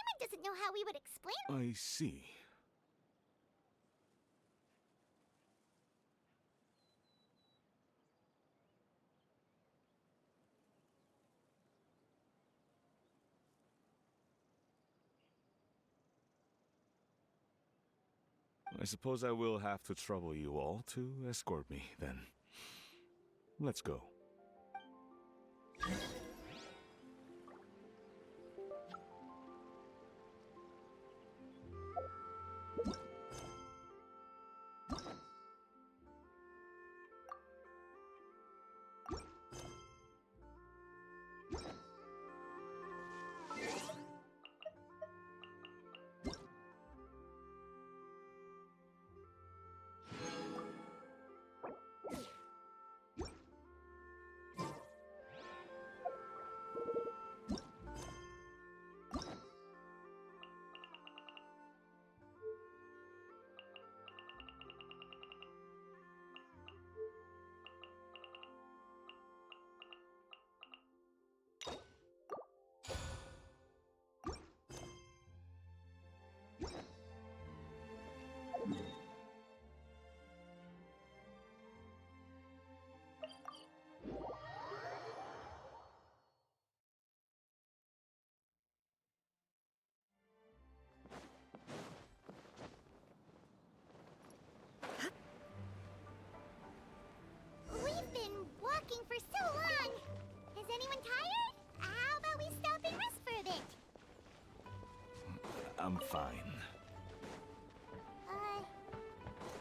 Paimon doesn't know how we would explain. I see. I suppose I will have to trouble you all to escort me, then. Let's go. We've been walking for so long. Is anyone tired? How about we stop and rest for a bit? I'm fine.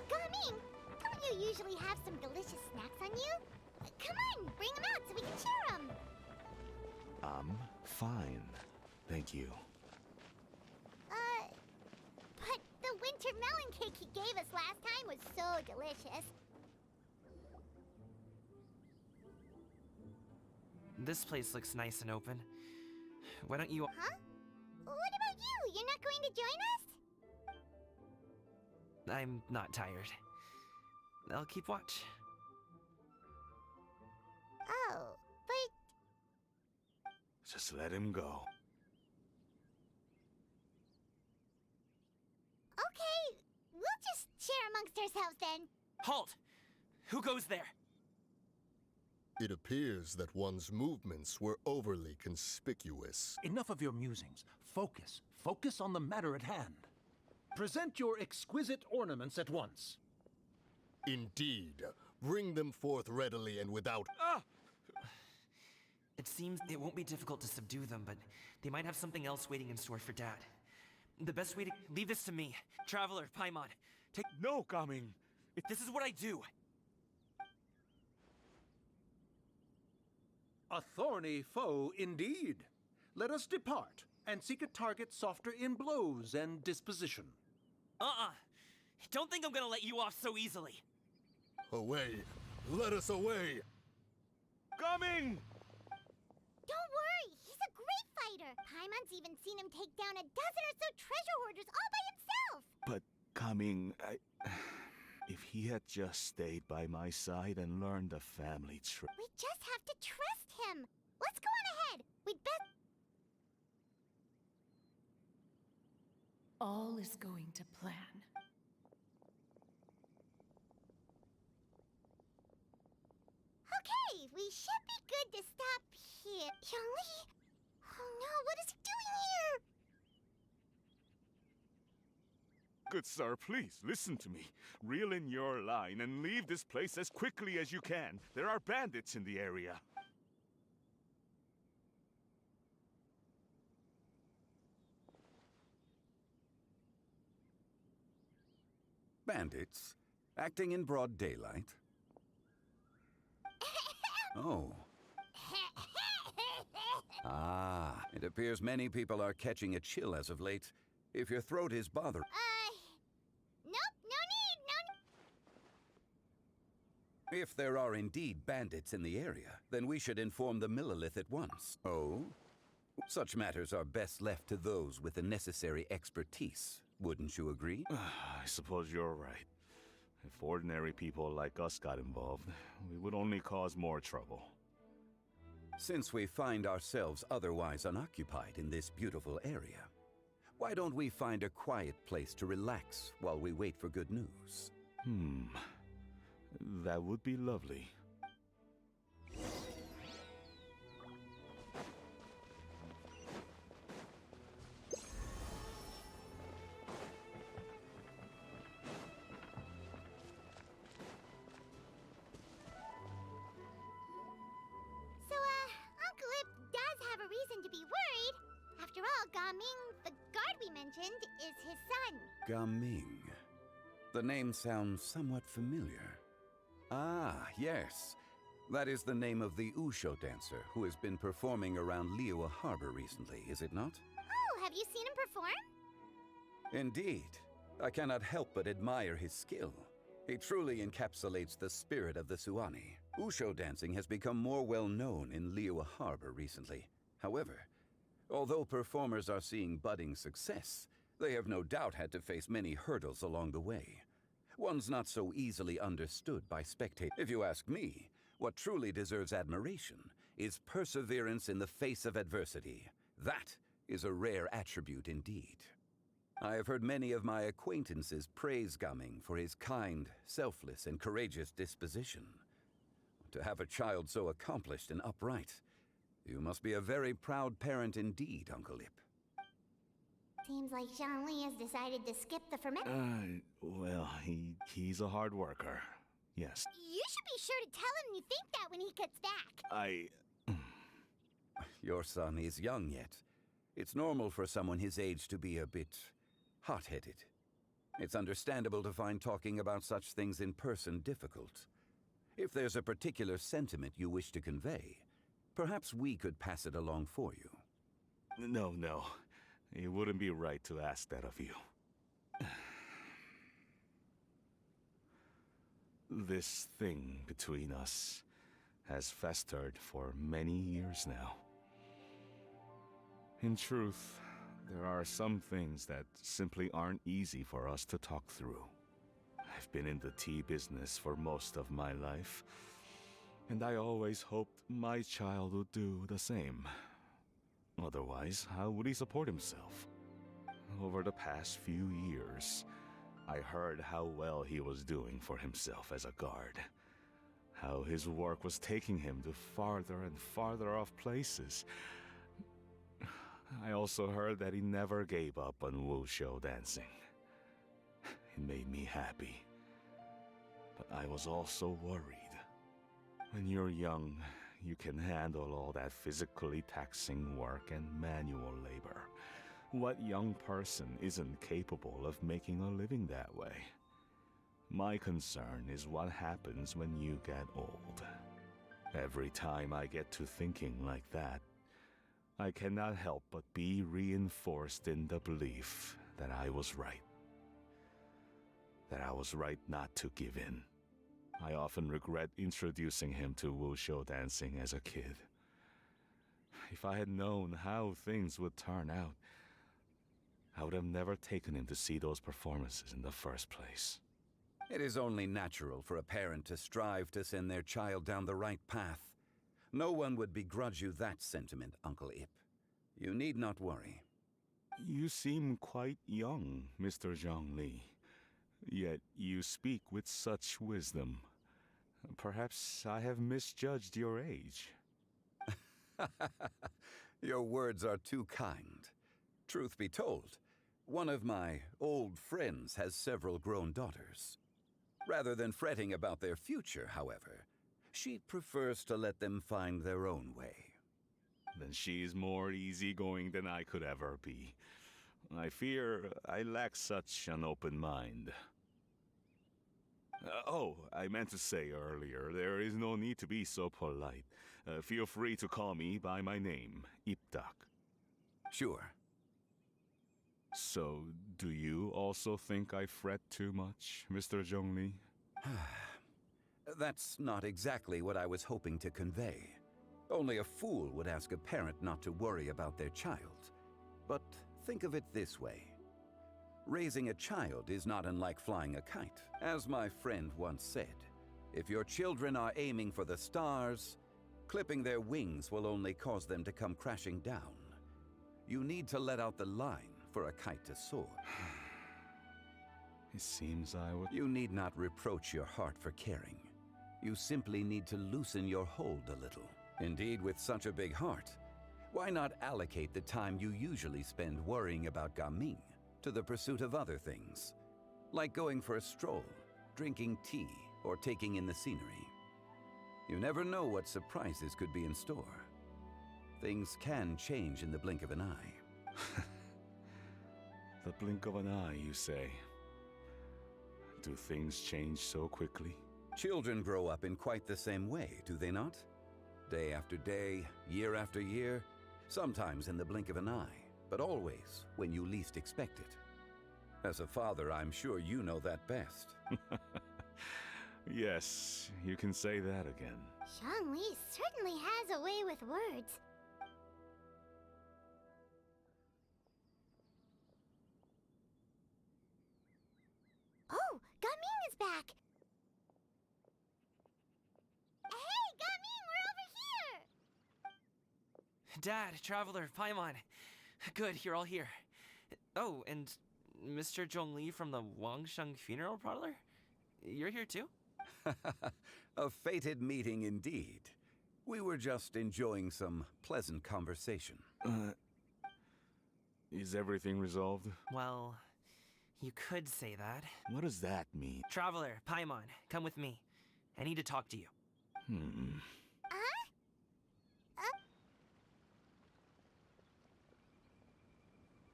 Gaming, don't you usually have some delicious snacks on you? Come on, bring them out so we can share them. I'm fine. Thank you. But the winter melon cake he gave us last time was so delicious. This place looks nice and open. Why don't you... Huh? What about you? You're not going to join us? I'm not tired. I'll keep watch. Oh, but Just let him go. okay. We'll just share amongst ourselves then. Halt! Who goes there? It appears that one's movements were overly conspicuous. Enough of your musings. Focus. Focus on the matter at hand. Present your exquisite ornaments at once. Indeed. Bring them forth readily and without... It seems it won't be difficult to subdue them, but they might have something else waiting in store for Dad. The best way to... Leave this to me. Traveler, Paimon. Take... No, Gaming! This is what I do. A thorny foe indeed. Let us depart and seek a target softer in blows and disposition. Don't think I'm gonna let you off so easily. Away! Let us away! Gaming! Don't worry, he's a great fighter. Paimon's even seen him take down a dozen or so treasure hoarders all by himself. But, Gaming, if he had just stayed by my side and learned the family trait... We just have to trust him. Let's go on ahead. We'd best... All is going to plan. Okay, we should be good to stop here. Yongli? Oh no, what is he doing here? Good sir, please, listen to me. Reel in your line and leave this place as quickly as you can. There are bandits in the area. Bandits? Acting in broad daylight? Oh. Ah, it appears many people are catching a chill as of late. If your throat is bothering... Nope, no need, no... If there are indeed bandits in the area, then we should inform the Millelith at once. Oh? Such matters are best left to those with the necessary expertise. Wouldn't you agree? I suppose you're right. If ordinary people like us got involved, we would only cause more trouble. Since we find ourselves otherwise unoccupied in this beautiful area, Why don't we find a quiet place to relax while we wait for good news? That would be lovely. So, Uncle Ip does have a reason to be worried. After all, Gaming, the guard we mentioned, is his son. Gaming. The name sounds somewhat familiar. Ah, yes. That is the name of the Usho dancer who has been performing around Liyue Harbor recently, is it not? Oh, have you seen him perform? Indeed. I cannot help but admire his skill. He truly encapsulates the spirit of the Suani. Usho dancing has become more well known in Liyue Harbor recently. However, although performers are seeing budding success, they have no doubt had to face many hurdles along the way. One's not so easily understood by spectators. If you ask me, what truly deserves admiration is perseverance in the face of adversity. That is a rare attribute indeed. I have heard many of my acquaintances praise Gaming for his kind, selfless, and courageous disposition. To have a child so accomplished and upright, you must be a very proud parent indeed, Uncle Ip. Seems like Zhongli has decided to skip the ferment. Well, he's a hard worker. Yes. You should be sure to tell him you think that when he gets back. Your son is young yet. It's normal for someone his age to be a bit hot-headed. It's understandable to find talking about such things in person difficult. If there's a particular sentiment you wish to convey, perhaps we could pass it along for you. No. It wouldn't be right to ask that of you. This thing between us has festered for many years now. In truth, there are some things that simply aren't easy for us to talk through. I've been in the tea business for most of my life, and I always hoped my child would do the same. Otherwise, how would he support himself? Over the past few years, I heard how well he was doing for himself as a guard. How his work was taking him to farther and farther off places. I also heard that he never gave up on wushou dancing. It made me happy. But I was also worried. When you're young, you can handle all that physically taxing work and manual labor. What young person isn't capable of making a living that way? My concern is what happens when you get old. Every time I get to thinking like that, I cannot help but be reinforced in the belief that I was right. That I was right not to give in. I often regret introducing him to wushou dancing as a kid. If I had known how things would turn out, I would have never taken him to see those performances in the first place. It is only natural for a parent to strive to send their child down the right path. No one would begrudge you that sentiment, Uncle Ip. You need not worry. You seem quite young, Mr. Zhongli. Yet you speak with such wisdom. Perhaps I have misjudged your age. Your words are too kind. Truth be told, one of my old friends has several grown daughters. Rather than fretting about their future, however, she prefers to let them find their own way. Then she's more easygoing than I could ever be. I fear I lack such an open mind. I meant to say earlier, there is no need to be so polite. Feel free to call me by my name, Ipdak. Sure. So, do you also think I fret too much, Mr. Zhongli? That's not exactly what I was hoping to convey. Only a fool would ask a parent not to worry about their child. But think of it this way. Raising a child is not unlike flying a kite. As my friend once said, if your children are aiming for the stars, clipping their wings will only cause them to come crashing down. You need to let out the line for a kite to soar. It seems I would. You need not reproach your heart for caring. You simply need to loosen your hold a little. Indeed, with such a big heart, why not allocate the time you usually spend worrying about Gaming to the pursuit of other things, like going for a stroll, drinking tea, or taking in the scenery? You never know what surprises could be in store. Things can change in the blink of an eye. The blink of an eye, you say? Do things change so quickly? Children grow up in quite the same way, do they not? Day after day, year after year, sometimes in the blink of an eye, but always when you least expect it. As a father, I'm sure you know that best. Yes, you can say that again. Zhongli certainly has a way with words. Oh, Gaming is back! Hey, Gaming, we're over here! Dad, Traveler, Paimon. Good, you're all here. Oh, and Mr. Zhongli from the Wangsheng Funeral Parlor? You're here too? A fated meeting indeed. We were just enjoying some pleasant conversation. Is everything resolved? Well, you could say that. What does that mean? Traveler, Paimon, come with me. I need to talk to you.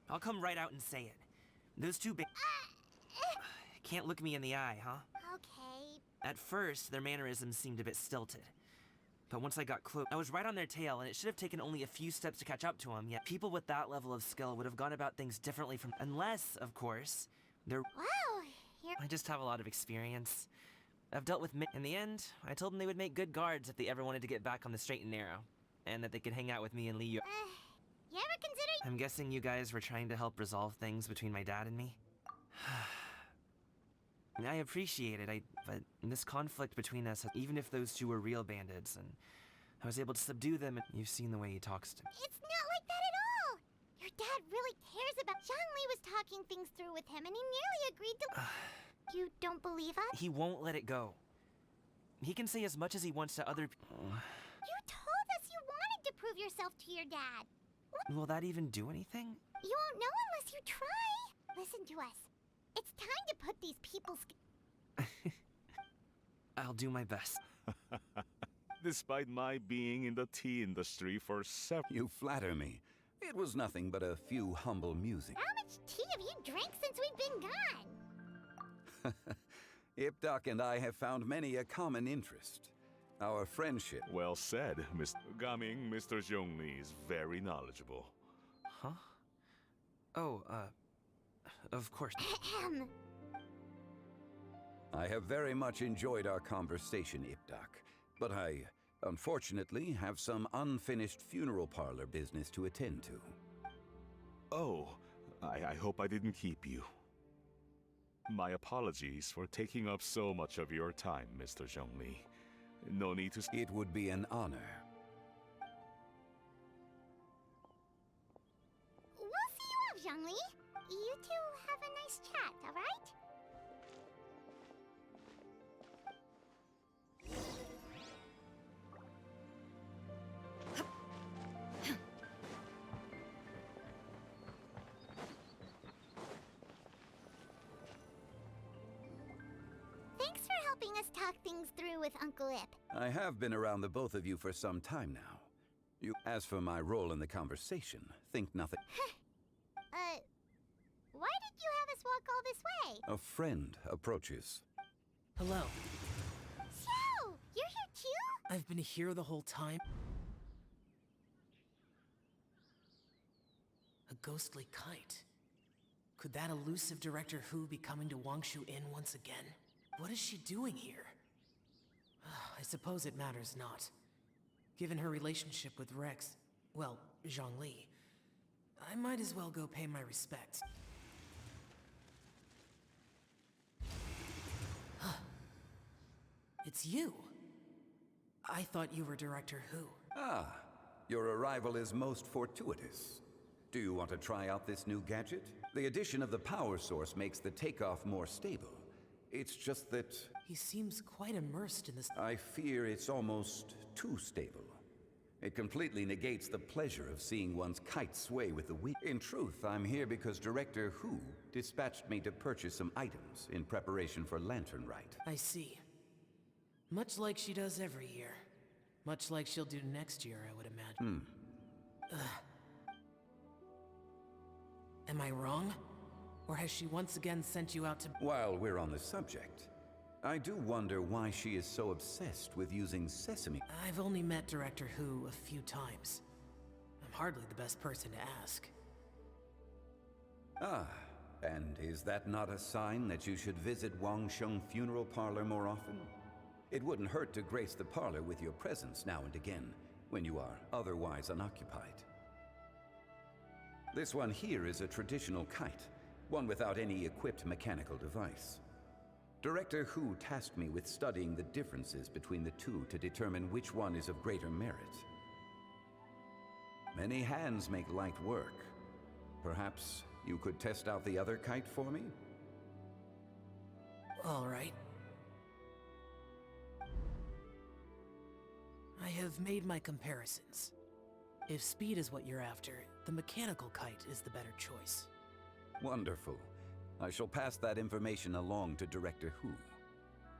I'll come right out and say it. Those two can't look me in the eye, huh? Okay. At first, their mannerisms seemed a bit stilted. But once I got close, I was right on their tail, and it should have taken only a few steps to catch up to them, yet people with that level of skill would have gone about things differently from— unless, of course, they're— Wow, you're... I just have a lot of experience. I've dealt with— in the end, I told them they would make good guards if they ever wanted to get back on the straight and narrow, and that they could hang out with me and Liu. You ever consider... I'm guessing you guys were trying to help resolve things between my dad and me? I appreciate it, but this conflict between us, even if those two were real bandits, and I was able to subdue them, and you've seen the way he talks to me. It's not like that at all! Your dad really cares about... Zhongli was talking things through with him, and he nearly agreed to... You don't believe us? He won't let it go. He can say as much as he wants to other people. You told us you wanted to prove yourself to your dad. Will that even do anything? You won't know unless you try. Listen to us. It's time to put these people's... I'll do my best. Despite my being in the tea industry for several... You flatter me. It was nothing but a few humble musings. How much tea have you drank since we've been gone? Ipdak and I have found many a common interest. Our friendship... Well said, Mr. Gaming. Mr. Zhongli is very knowledgeable. Huh? Oh, of course. Ahem. I have very much enjoyed our conversation, Ipdak, but I, unfortunately, have some unfinished funeral parlor business to attend to. Oh, I hope I didn't keep you. My apologies for taking up so much of your time, Mr. Zhongli. No need to... It would be an honor. We'll see you off, Zhongli. You two have a nice chat, all right? Thanks for helping us talk things through with Uncle Ip. I have been around the both of you for some time now. As for my role in the conversation, think nothing. Why did you have us walk all this way? A friend approaches. Hello. So, you're here too? I've been here the whole time. A ghostly kite. Could that elusive Director Hu be coming to Wangshu Inn once again? What is she doing here? I suppose it matters not. Given her relationship with Rex, well, Zhongli, I might as well go pay my respects. It's you. I thought you were Director Hu. Ah, your arrival is most fortuitous. Do you want to try out this new gadget? The addition of the power source makes the takeoff more stable. It's just that He seems quite immersed in this. I fear it's almost too stable. It completely negates the pleasure of seeing one's kite sway with the wind. In truth, I'm here because Director Hu dispatched me to purchase some items in preparation for Lantern Rite. I see. Much like she does every year. Much like she'll do next year, I would imagine. Am I wrong? Or has she once again sent you out to... While we're on the subject, I do wonder why she is so obsessed with using sesame. I've only met Director Hu a few times. I'm hardly the best person to ask. Ah, and is that not a sign that you should visit Wangsheng Funeral Parlor more often? It wouldn't hurt to grace the parlor with your presence now and again, when you are otherwise unoccupied. This one here is a traditional kite, one without any equipped mechanical device. Director Hu tasked me with studying the differences between the two to determine which one is of greater merit. Many hands make light work. Perhaps you could test out the other kite for me? All right. I have made my comparisons. If speed is what you're after, the mechanical kite is the better choice. Wonderful. I shall pass that information along to Director Hu.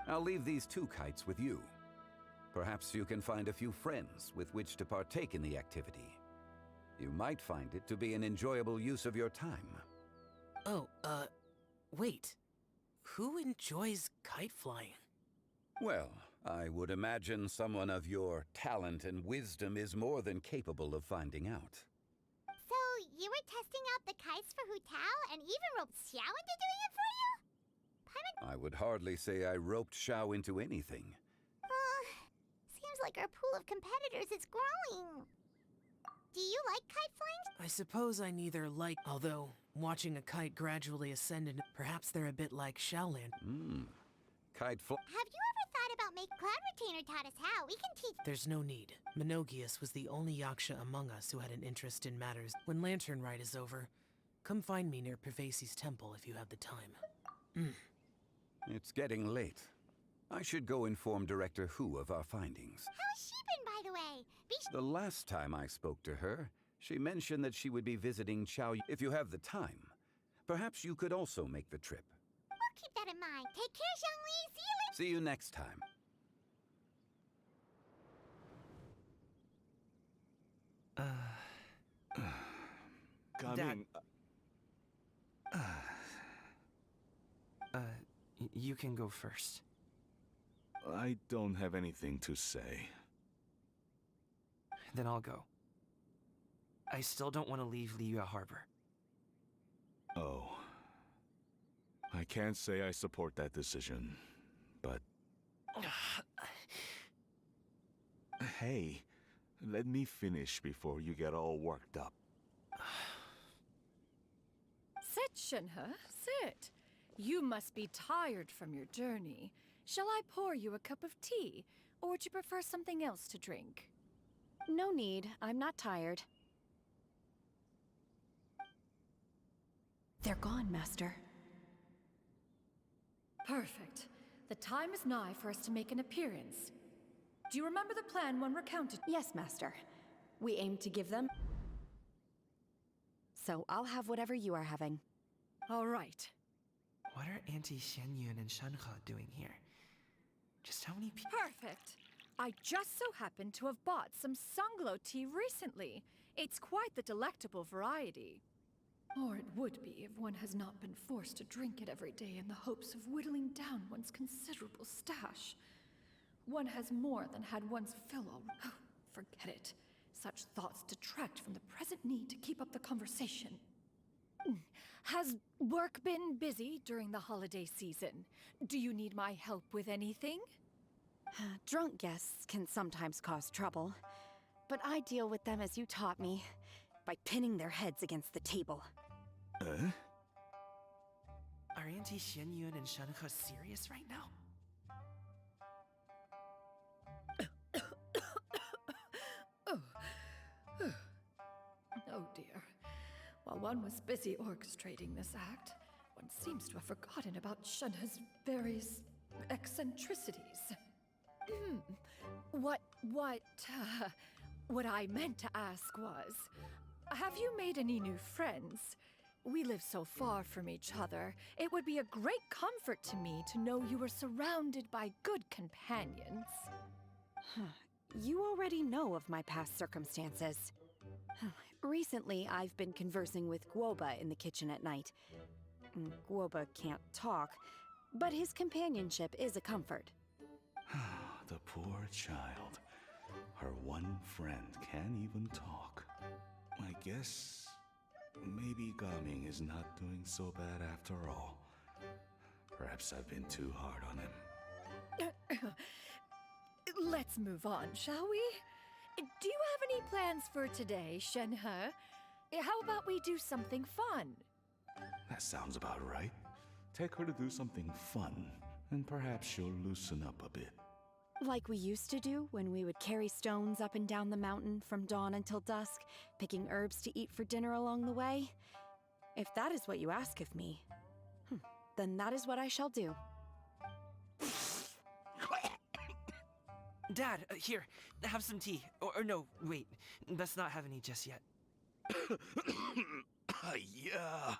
I'll leave these two kites with you. Perhaps you can find a few friends with which to partake in the activity. You might find it to be an enjoyable use of your time. Oh, wait. Who enjoys kite flying? Well, I would imagine someone of your talent and wisdom is more than capable of finding out. So, you were testing out the kites for Hu Tao and even roped Xiao into doing it for you? Paimon? I would hardly say I roped Xiao into anything. Seems like our pool of competitors is growing. Do you like kite flying? I suppose I neither like, although watching a kite gradually ascend and perhaps they're a bit like Shaolan. Kite fly. Have you ever thought about making Cloud Retainer taught us how? We can teach. There's no need. Minogius was the only Yaksha among us who had an interest in matters. When Lantern Rite is over, come find me near Pervasi's temple if you have the time. It's getting late. I should go inform Director Hu of our findings. How has she been, by the way? The last time I spoke to her, she mentioned that she would be visiting Chao. If you have the time, perhaps you could also make the trip. We'll keep that in mind. Take care, Zhongli. See you later. See you next time. Coming. You can go first. I don't have anything to say. Then I'll go. I still don't want to leave Liyue Harbor. Oh. I can't say I support that decision, but... Hey, let me finish before you get all worked up. Sit, Shenhe, sit. You must be tired from your journey. Shall I pour you a cup of tea, or would you prefer something else to drink? No need. I'm not tired. They're gone, Master. Perfect. The time is nigh for us to make an appearance. Do you remember the plan when recounted? Yes, Master. We aim to give them... So I'll have whatever you are having. All right. What are Auntie Xianyun and Shenhe doing here? Just how many people? Perfect. I just so happen to have bought some Sunglow tea recently. It's quite the delectable variety. Or it would be if one has not been forced to drink it every day in the hopes of whittling down one's considerable stash. One has more than had one's fill already. Oh, forget it. Such thoughts detract from the present need to keep up the conversation. Has work been busy during the holiday season? Do you need my help with anything? Drunk guests can sometimes cause trouble, but I deal with them as you taught me, by pinning their heads against the table. Are Auntie Xianyun and Shenhe serious right now? Oh dear. While one was busy orchestrating this act, one seems to have forgotten about Shenhe's various eccentricities. What I meant to ask was, have you made any new friends? We live so far from each other. It would be a great comfort to me to know you were surrounded by good companions. You already know of my past circumstances. Recently, I've been conversing with Guoba in the kitchen at night. Guoba can't talk, but his companionship is a comfort. The poor child. Her one friend can't even talk. I guess maybe Gaming is not doing so bad after all. Perhaps I've been too hard on him. Let's move on, shall we? Do you have any plans for today, Shenhe? How about we do something fun? That sounds about right. Take her to do something fun, and perhaps she'll loosen up a bit. Like we used to do when we would carry stones up and down the mountain from dawn until dusk, picking herbs to eat for dinner along the way? If that is what you ask of me, then that is what I shall do. Dad, here, have some tea. Or no, wait, let's not have any just yet. Yeah.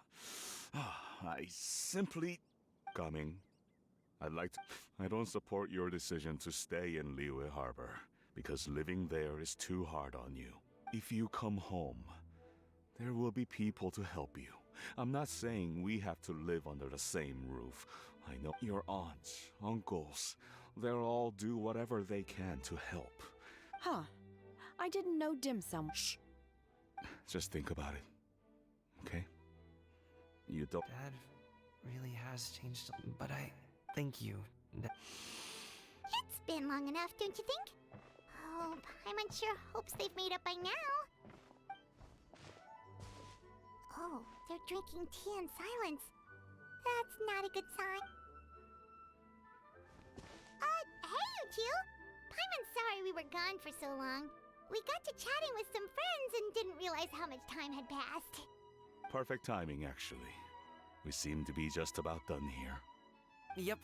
I simply... Coming. I don't support your decision to stay in Liyue Harbor, because living there is too hard on you. If you come home, there will be people to help you. I'm not saying we have to live under the same roof. I know your aunts, uncles, they'll all do whatever they can to help. I didn't know dim sum. Shh. Just think about it. Okay? You don't... Dad really has changed, but I thank you. It's been long enough, don't you think? Oh, Paimon sure hopes they've made up by now. Oh, they're drinking tea in silence. That's not a good sign. Hey, you two! Paimon's sorry we were gone for so long. We got to chatting with some friends and didn't realize how much time had passed. Perfect timing, actually. We seem to be just about done here. Yep,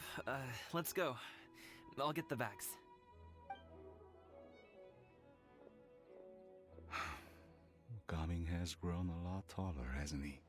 let's go. I'll get the bags. Gaming has grown a lot taller, hasn't he?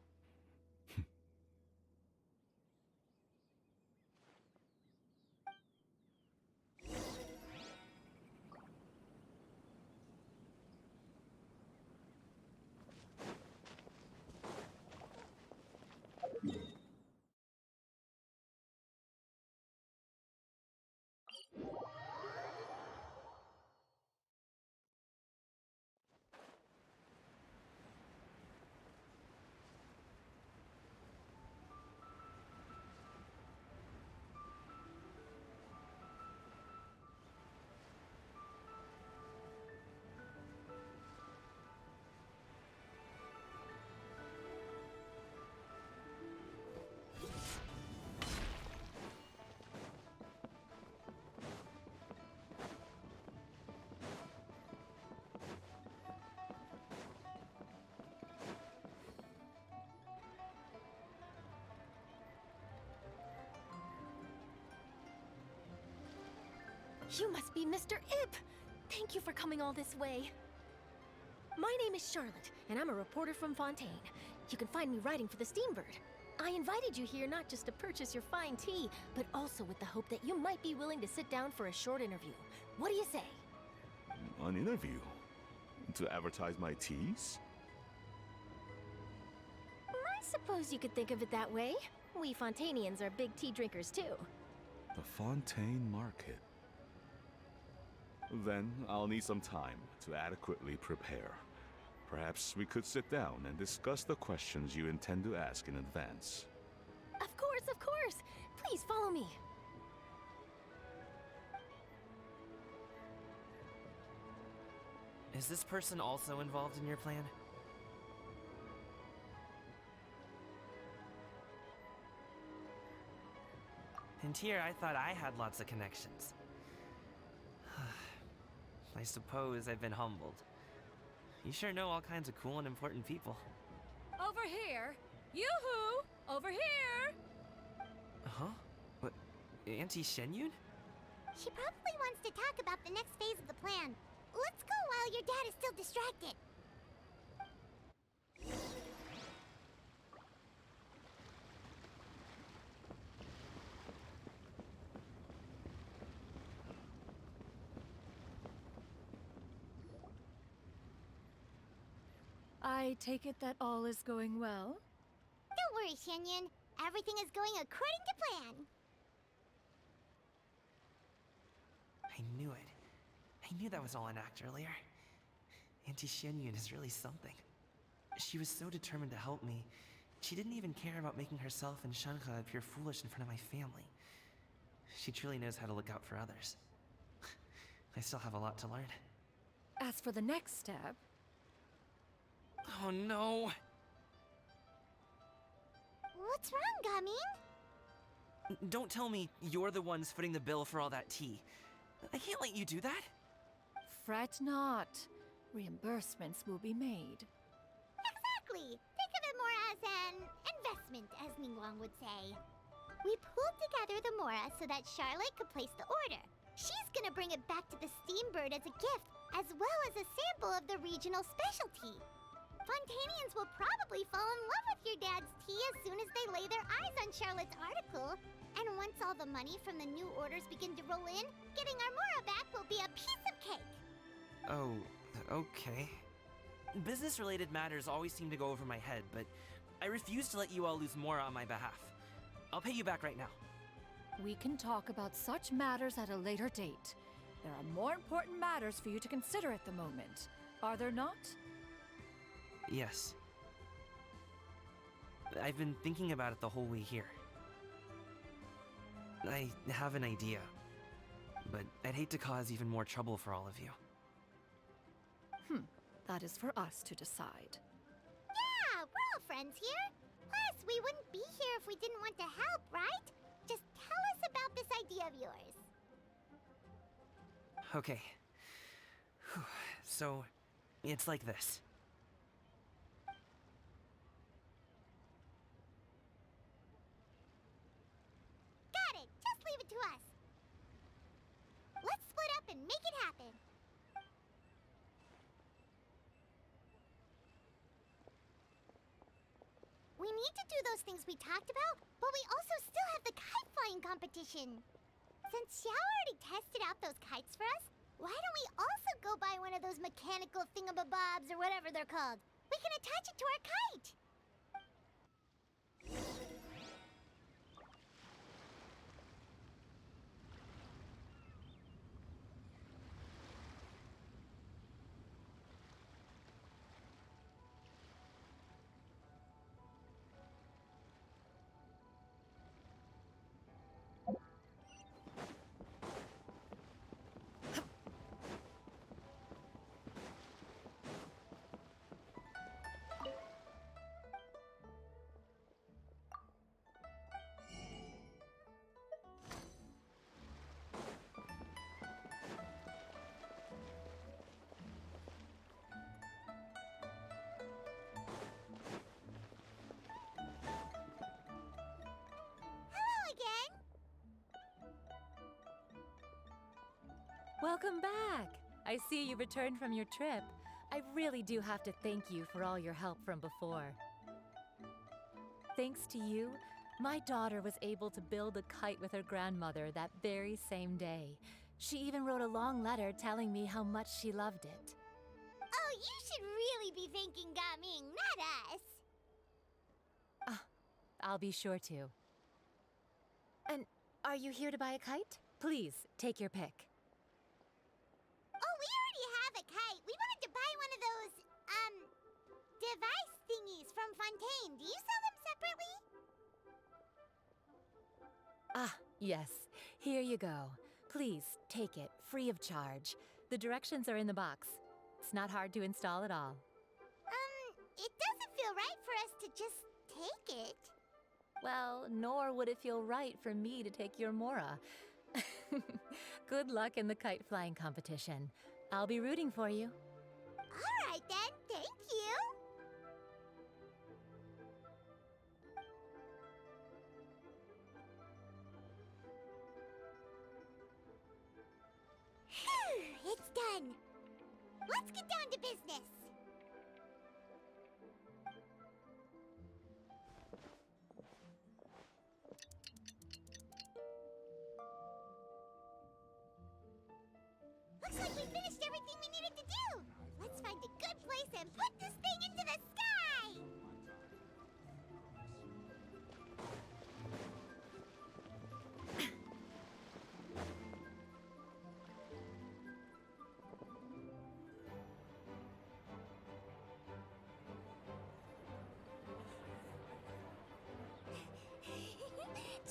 You must be Mr. Ip! Thank you for coming all this way. My name is Charlotte, and I'm a reporter from Fontaine. You can find me writing for the Steambird. I invited you here not just to purchase your fine tea, but also with the hope that you might be willing to sit down for a short interview. What do you say? An interview? To advertise my teas? I suppose you could think of it that way. We Fontainians are big tea drinkers too. The Fontaine Market. Then I'll need some time to adequately prepare. Perhaps we could sit down and discuss the questions you intend to ask in advance. Of course, of course! Please follow me. Is this person also involved in your plan? And here I thought I had lots of connections. I suppose I've been humbled. You sure know all kinds of cool and important people. Over here! Yoo-hoo! Over here! Huh? What? Auntie Shenyun? She probably wants to talk about the next phase of the plan. Let's go while your dad is still distracted. I take it that all is going well? Don't worry, Shenyun. Everything is going according to plan. I knew it. I knew that was all an act earlier. Auntie Shenyun is really something. She was so determined to help me. She didn't even care about making herself and Shanha appear foolish in front of my family. She truly knows how to look out for others. I still have a lot to learn. As for the next step, Oh no! What's wrong, Gaming? Don't tell me you're the ones footing the bill for all that tea. I can't let you do that. fret not. Reimbursements will be made. Exactly. Think of it more as an investment, as Ningguang would say. We pooled together the Mora so that Charlotte could place the order. She's gonna bring it back to the Steambird as a gift, as well as a sample of the regional specialty. Fontainians will probably fall in love with your dad's tea as soon as they lay their eyes on Charlotte's article. And once all the money from the new orders begin to roll in, getting our Mora back will be a piece of cake. Oh, okay. Business-related matters always seem to go over my head, but I refuse to let you all lose more on my behalf. I'll pay you back right now. We can talk about such matters at a later date. There are more important matters for you to consider at the moment, are there not? Yes. I've been thinking about it the whole way here. I have an idea, but I'd hate to cause even more trouble for all of you. That is for us to decide. Yeah, we're all friends here. Plus, we wouldn't be here if we didn't want to help, right? Just tell us about this idea of yours. Okay. Whew. So, it's like this. Got it. Just leave it to us. Let's split up and make it happen. We need to do those things we talked about, but we also still have the kite flying competition. Since Xiao already tested out those kites for us, why don't we also go buy one of those mechanical thingamabobs or whatever they're called? We can attach it to our kite. Again? Welcome back! I see you returned from your trip. I really do have to thank you for all your help from before. Thanks to you, my daughter was able to build a kite with her grandmother that very same day. She even wrote a long letter telling me how much she loved it. Oh, you should really be thanking Gaming, not us. I'll be sure to. And are you here to buy a kite? Please, take your pick. Oh, we already have a kite. We wanted to buy one of those, device thingies from Fontaine. Do you sell them separately? Ah, yes. Here you go. Please, take it, free of charge. The directions are in the box. It's not hard to install at all. It doesn't feel right for us to just take it. Well, nor would it feel right for me to take your Mora. Good luck in the kite flying competition. I'll be rooting for you. All right then, thank you. then. Let's get down to business. Looks like we finished everything we needed to do. Let's find a good place and put this thing into the sky.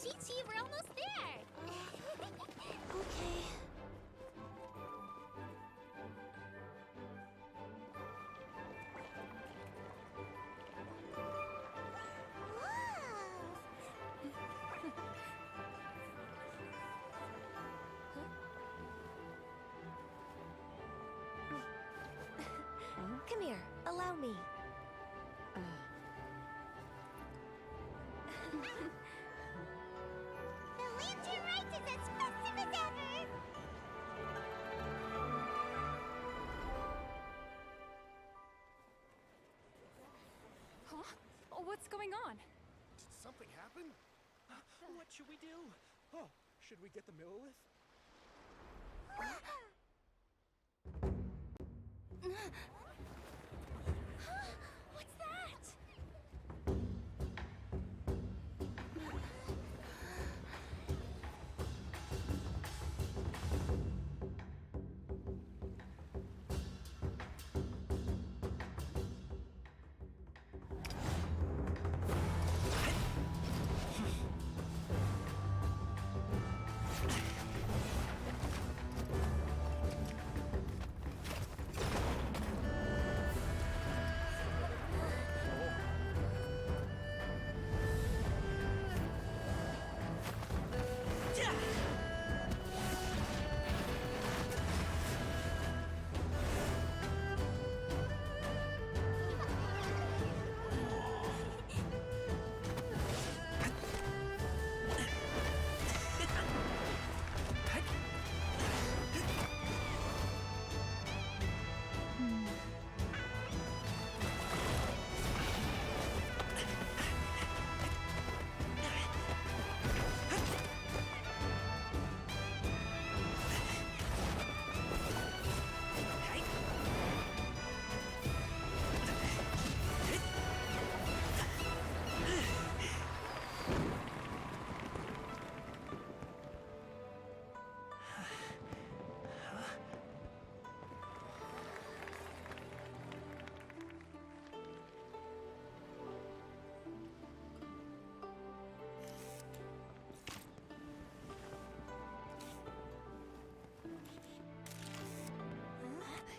Chi-Chi, we're almost there. Okay. Come here, allow me. The lantern rite is as festive as ever! Huh? Oh, what's going on? Did something happen? What should we do? Oh, should we get the Millilith? What's that?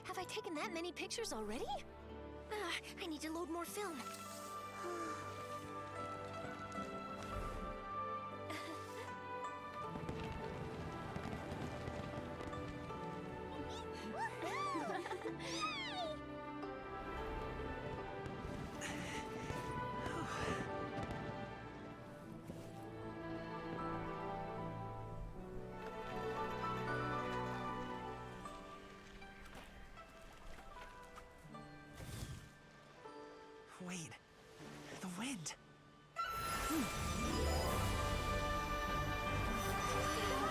Have I taken that many pictures already? I need to load more film. Wait, the wind. Oh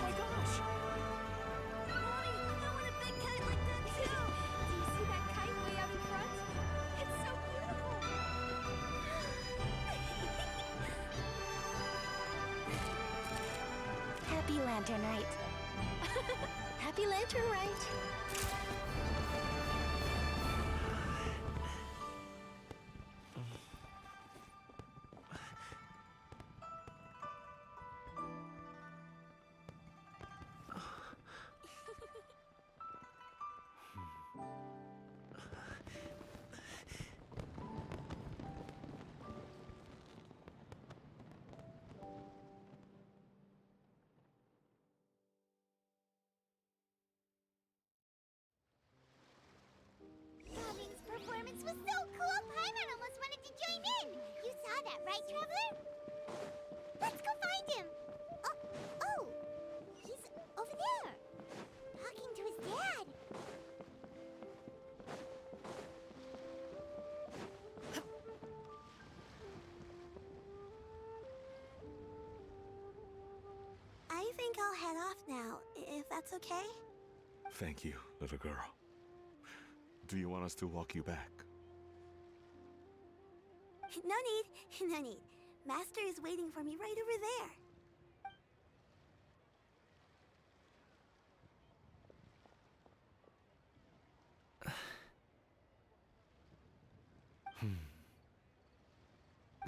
my gosh! Mommy, I want a big kite like that too! Do you see that kite way out in front? It's so beautiful! Happy Lantern Rite. Happy Lantern Rite. Robin's performance was so cool, Paimon almost wanted to join in. You saw that, right, Traveler? Let's go find him. Oh, he's over there, talking to his dad. think I'll head off now, if that's okay? Thank you, little girl. Do you want us to walk you back? No need, no need. Master is waiting for me right over there.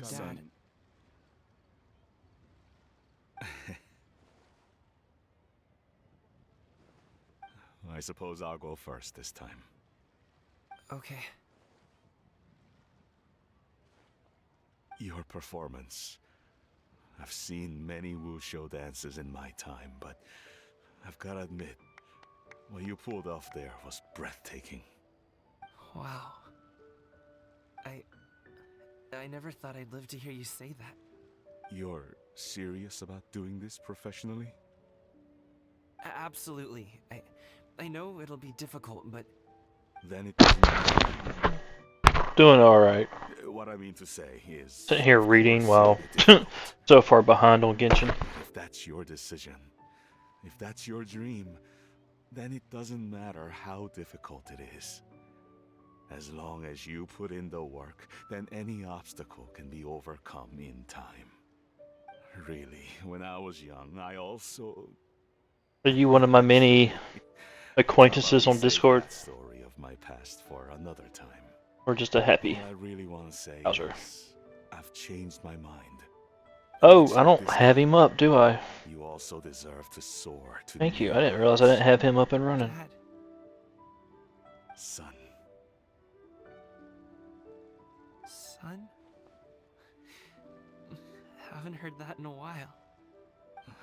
Dad. I suppose I'll go first this time. Okay. Your performance. I've seen many wuxia dances in my time, but I've gotta admit, what you pulled off there was breathtaking. Wow. I never thought I'd live to hear you say that. You're serious about doing this professionally? Absolutely. I know it'll be difficult, but... Then it doesn't matter. Doing alright. What I mean to say is... Sitting here reading while so far behind on Genshin. If that's your decision, if that's your dream, then it doesn't matter how difficult it is. As long as you put in the work, then any obstacle can be overcome in time. Really, when I was young, I also... Are you one of my many acquaintances on Discord? That story of my past for another time. Or just a happy All I really want to say Howser? is I've changed my mind. Oh, I don't have him up, do I? You also deserve to soar to Thank you. I didn't realize I didn't have him up and running. Dad. Son. Son? Haven't heard that in a while.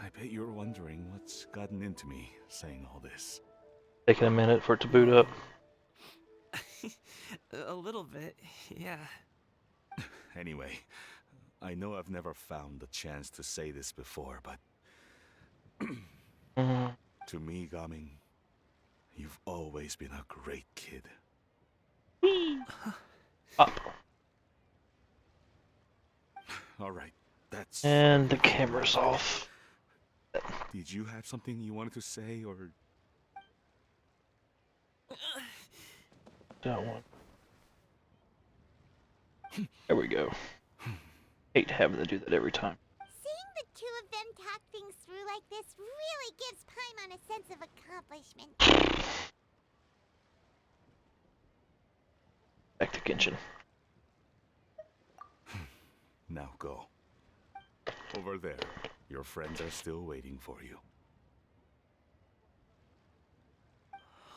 I bet you're wondering what's gotten into me saying all this. Taking a minute for it to boot up. A little bit, yeah. Anyway, I know I've never found the chance to say this before, but to me, Gaming, you've always been a great kid. Up. All right, that's... And the camera's off. Did you have something you wanted to say, or... That one. There we go. Hate having to do that every time. Seeing the two of them talk things through like this really gives Paimon a sense of accomplishment. Back to Genshin. Now go. Over there. Your friends are still waiting for you.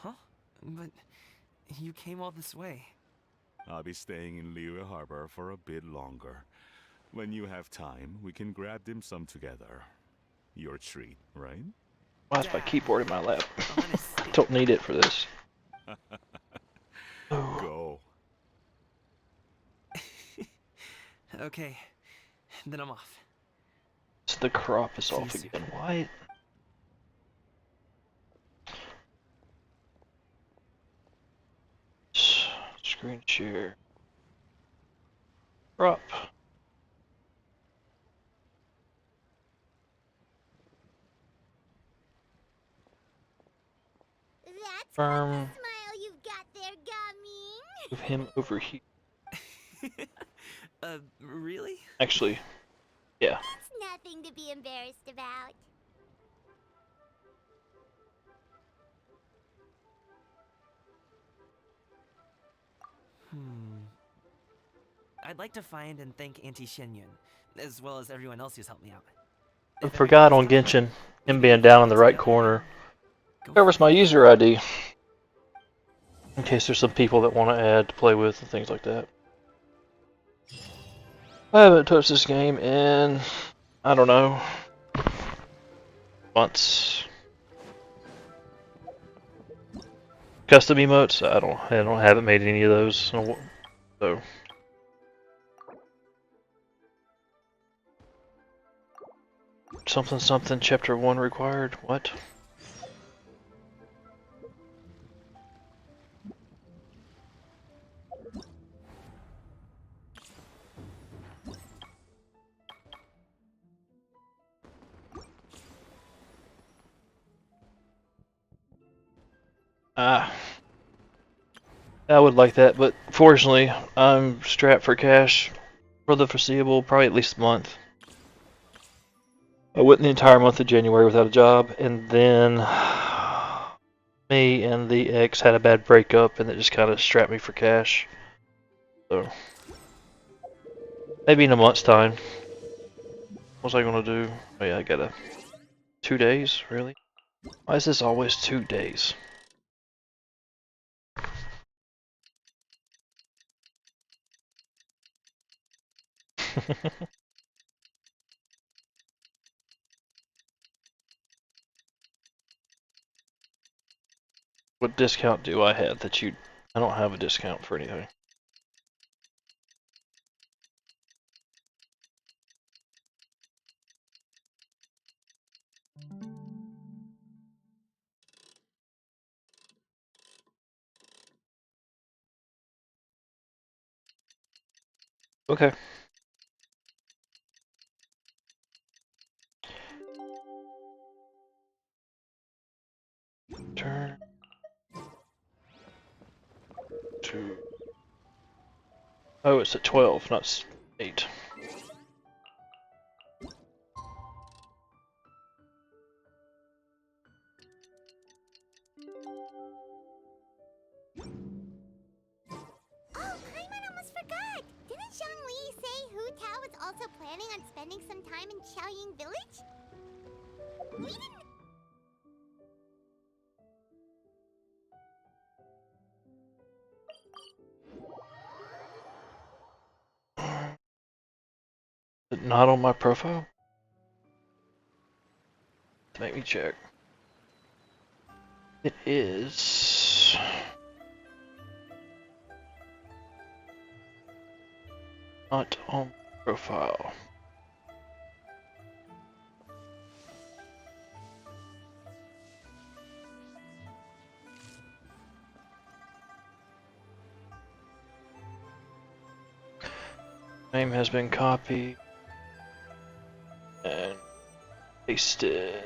Huh? But you came all this way. I'll be staying in Liyue Harbor for a bit longer. When you have time, we can grab dim sum together. Your treat, right? Why is my keyboard in my lap? I don't need it for this. Go. Okay, then I'm off. So the crop is off again. Why? Screen share. Crop. That's Firm. quite the smile you've got there, Gaming. Move him over here. Really? Actually, yeah. That's nothing to be embarrassed about. I'd like to find and thank Auntie Xinyun, as well as everyone else who's helped me out. I forgot on Genshin, him being down in the right corner. Covers my user ID. In case there's some people that want to add to play with and things like that. I haven't touched this game in, I don't know, months. Custom emotes, I haven't made any of those, so. Something chapter 1 required, what? I would like that, but fortunately, I'm strapped for cash for the foreseeable, probably at least a month. I went the entire month of January without a job, and then me and the ex had a bad breakup, and it just kind of strapped me for cash. So maybe in a month's time. What's I gonna do? Oh yeah, I gotta 2 days, really? Why is this always 2 days? What discount do I have that you... I don't have a discount for anything. Okay. Turn to... Oh, it's at 12, not 8. Oh, Paimon almost forgot! Didn't Zhongli say Hu Tao was also planning on spending some time in Xiaoying Village? We didn't... Is it not on my profile? Make me check. It is... not on profile. Name has been copied and pasted.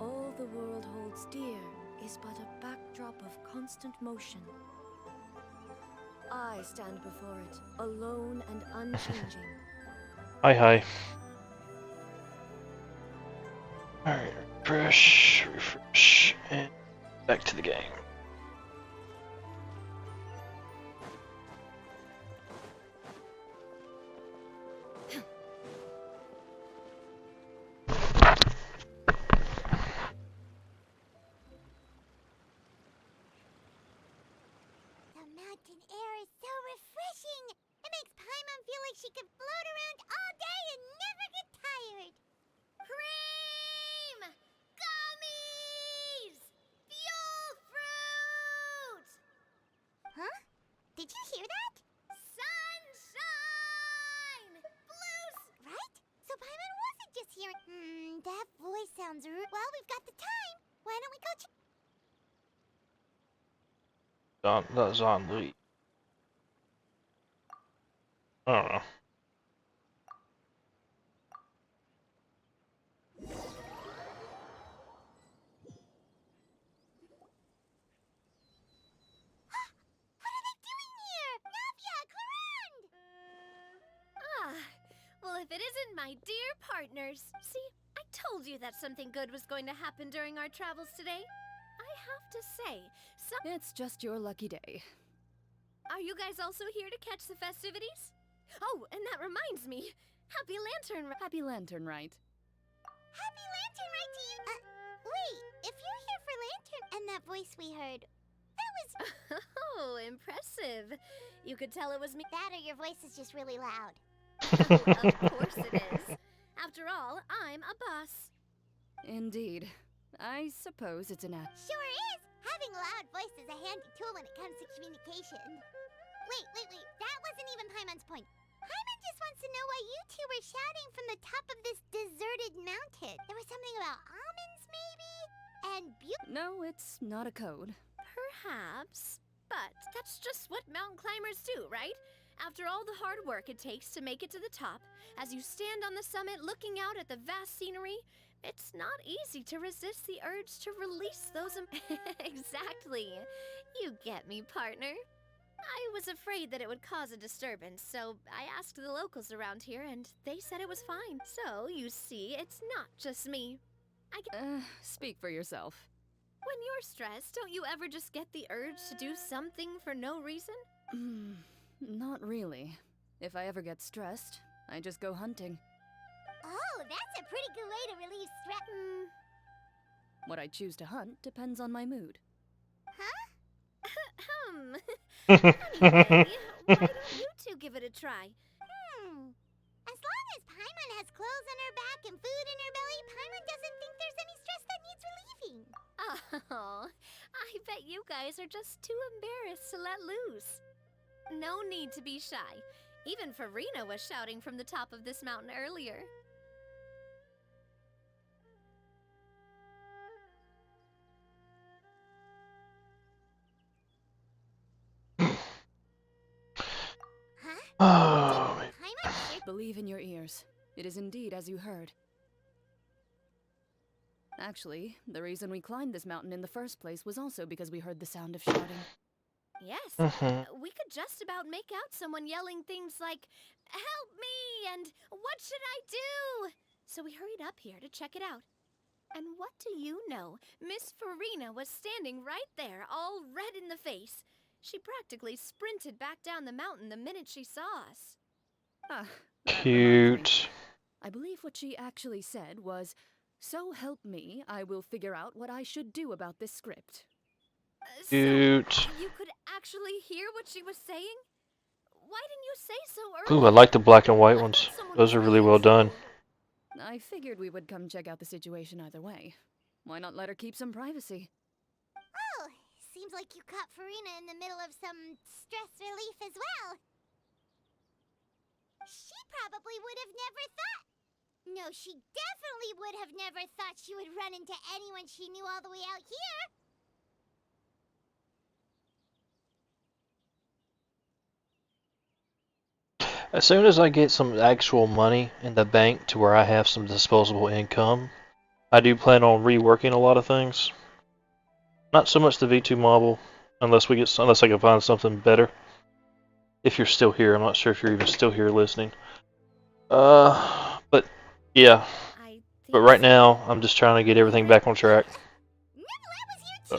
All the world holds dear is but a backdrop of constant motion. I stand before it, alone and unchanging. Hi. Alright, refresh, and back to the game. The mountain air is so refreshing! It makes Paimon feel like she could float around all day and never get tired! Cream! Gummies! Fuel fruit! Huh? Did you hear that? Sunshine! Right? So Paimon wasn't just hearing... that voice sounds rude. Well, we've got the time. Why don't we go check... That's on Lee. I don't know. What are they doing here? Navia, Clarande! Well, if it isn't my dear partners. See, I told you that something good was going to happen during our travels today. I have to say, It's just your lucky day. Are you guys also here to catch the festivities? Oh, and that reminds me. Happy Lantern... Happy Lantern, right? Happy Lantern, right to you? Wait, if you're here for Lantern and that voice we heard, that was... Oh, impressive. You could tell it was me. That or your voice is just really loud. Of course it is. After all, I'm a boss. Indeed. I suppose it's an act. Sure is! Having a loud voice is a handy tool when it comes to communication. Wait. That wasn't even Paimon's point. Paimon just wants to know why you two were shouting from the top of this deserted mountain. There was something about almonds, maybe? And No, it's not a code. Perhaps. But that's just what mountain climbers do, right? After all the hard work it takes to make it to the top, as you stand on the summit looking out at the vast scenery, it's not easy to resist the urge to release those Exactly. You get me, partner. I was afraid that it would cause a disturbance, so I asked the locals around here, and they said it was fine. So, you see, it's not just me. Speak for yourself. When you're stressed, don't you ever just get the urge to do something for no reason? Not really. If I ever get stressed, I just go hunting. Oh, that's a pretty good way to relieve stress. What I choose to hunt depends on my mood. Anyway, why don't you two give it a try? As long as Paimon has clothes on her back and food in her belly, Paimon doesn't think there's any stress that needs relieving. Oh, I bet you guys are just too embarrassed to let loose. No need to be shy. Even Farina was shouting from the top of this mountain earlier. Oh, Believe in your ears. It is indeed as you heard. Actually, the reason we climbed this mountain in the first place was also because we heard the sound of shouting. Yes, we could just about make out someone yelling things like, "Help me!" and "What should I do?" So we hurried up here to check it out. And what do you know? Miss Farina was standing right there, all red in the face. She practically sprinted back down the mountain the minute she saw us. cute. I believe what she actually said was, "So help me, I will figure out what I should do about this script." Cute. So you could actually hear what she was saying? Why didn't you say so earlier? Ooh, I like the black and white ones. Those are really well done. I figured we would come check out the situation either way. Why not let her keep some privacy? Oh, seems like you caught Farina in the middle of some stress relief as well. She probably would have never thought. No, she definitely would have never thought she would run into anyone she knew all the way out here. As soon as I get some actual money in the bank to where I have some disposable income, I do plan on reworking a lot of things. Not so much the V2 model, unless I can find something better. If you're still here, I'm not sure if you're even still here listening. But yeah. But right now, I'm just trying to get everything back on track. So.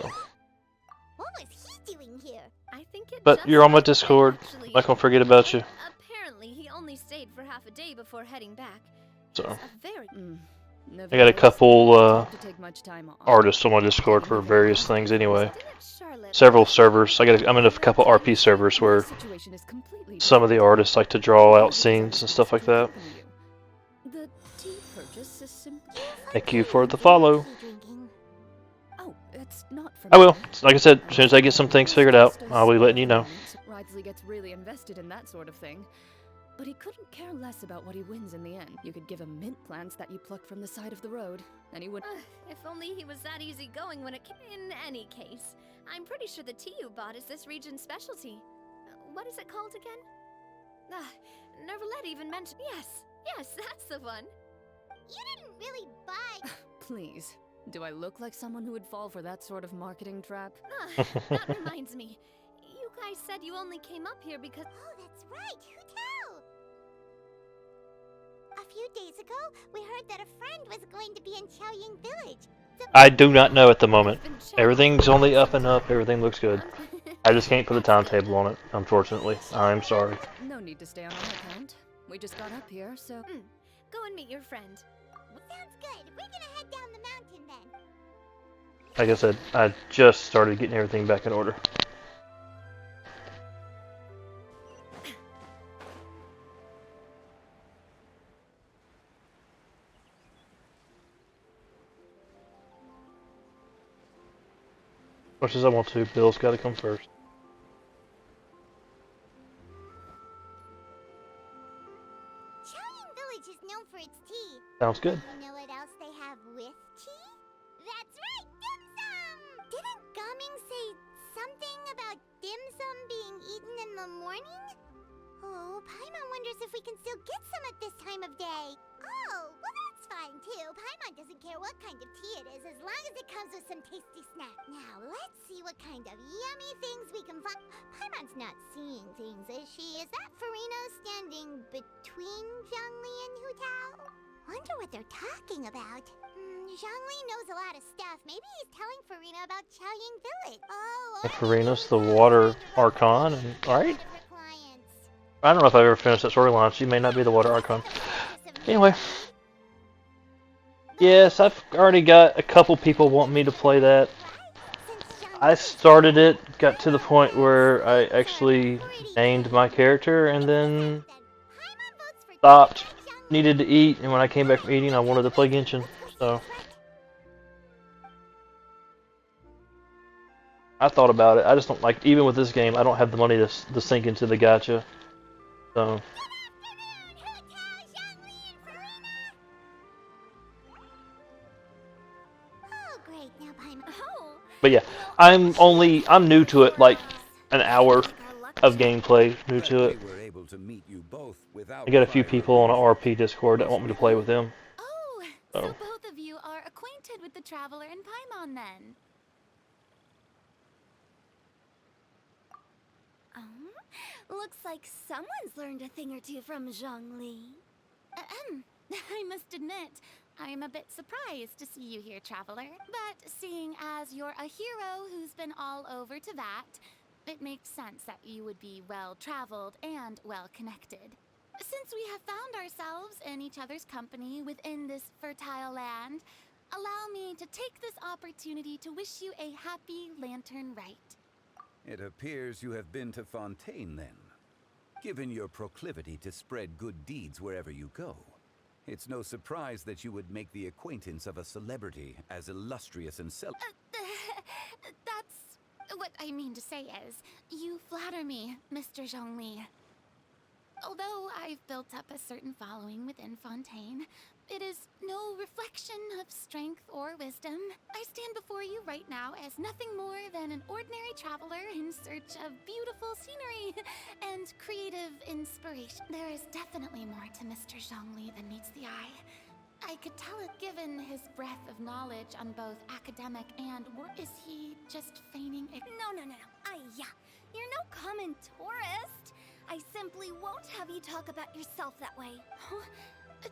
What was he doing here? I think it But just you're on my might have been, Discord. actually. Not gonna forget about you. Apparently, he only stayed for half a day before heading back. So. A very I got a couple artists on my Discord for various things anyway. Several servers. I'm in a couple RP servers where some of the artists like to draw out scenes and stuff like that. Thank you for the follow. I will. Like I said, as soon as I get some things figured out, I'll be letting you know. Ridley gets really invested in that sort of thing. But he couldn't care less about what he wins in the end. You could give him mint plants that you plucked from the side of the road, and he would... If only he was that easygoing when it came. In any case, I'm pretty sure the tea you bought is this region's specialty. What is it called again? Nervalette even mentioned. Yes, that's the one. You didn't really buy... Please. Do I look like someone who would fall for that sort of marketing trap? That reminds me. You guys said you only came up here because... Oh, that's right. Who tell? A few days ago, we heard that a friend was going to be in Chaoying Village. I do not know at the moment. Everything's only up and up. Everything looks good. I just can't put a timetable on it, unfortunately. I'm sorry. No need to stay on our account. We just got up here, so... Go and meet your friend. Sounds good. We're gonna head down the mountain then. Like I said, I just started getting everything back in order. much as I want to, Bill's got to come first. Chaoyang Village is known for its tea. Sounds good. You know what else they have with tea? That's right, dim sum! Didn't Gaming say something about dim sum being eaten in the morning? Oh, Paimon wonders if we can still get some at this time of day. Oh, well that's fine too. Paimon doesn't care what kind of tea it is as long as it comes with some tasty snack. Now, let's see what kind of yummy things we can find. Paimon's not seeing things, is she? Is that Farina standing between Zhongli and Hu Tao? Wonder what they're talking about. Zhongli knows a lot of stuff. Maybe he's telling Farina about Chaoyang Village. Oh, And Farina's the water archon, and right? I don't know if I've ever finished that storyline. She may not be the water archon. Anyway. Yes, I've already got a couple people wanting me to play that. I started it, got to the point where I actually named my character, and then stopped, needed to eat, and when I came back from eating, I wanted to play Genshin, so I thought about it. I just don't like, even with this game, I don't have the money to sink into the gacha, so. But yeah, I'm new to it, like an hour of gameplay, new to it. I got a few people on an RP Discord that want me to play with them. Oh, so both of you are acquainted with the Traveler and Paimon then? Looks like someone's learned a thing or two from Zhongli. I must admit, I am a bit surprised to see you here, Traveler. But seeing as you're a hero who's been all over to that, it makes sense that you would be well-traveled and well-connected. Since we have found ourselves in each other's company within this fertile land, allow me to take this opportunity to wish you a happy Lantern Rite. It appears you have been to Fontaine, then. Given your proclivity to spread good deeds wherever you go, it's no surprise that you would make the acquaintance of a celebrity as illustrious and That's what I mean to say is, you flatter me, Mr. Zhongli. Although I've built up a certain following within Fontaine, it is no reflection of strength or wisdom. I stand before you right now as nothing more than an ordinary traveler in search of beautiful scenery and creative inspiration. There is definitely more to Mr. Zhongli than meets the eye. I could tell it given his breadth of knowledge on both academic and work. Is he just feigning No. Yeah. You're no common tourist. I simply won't have you talk about yourself that way. Huh?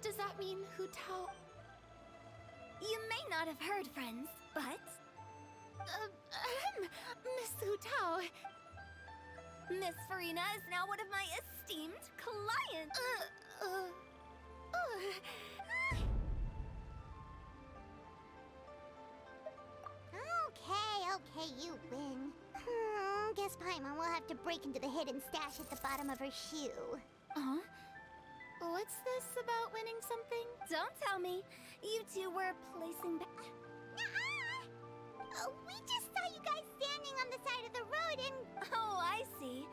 Does that mean Hu Tao? You may not have heard, friends, but... Miss Hu Tao. Miss Farina is now one of my esteemed clients. Okay, you win. Guess Paimon will have to break into the hidden stash at the bottom of her shoe. Huh? What's this about winning something? Don't tell me. You two were placing... We just saw you guys standing on the side of the road and... Oh, I see.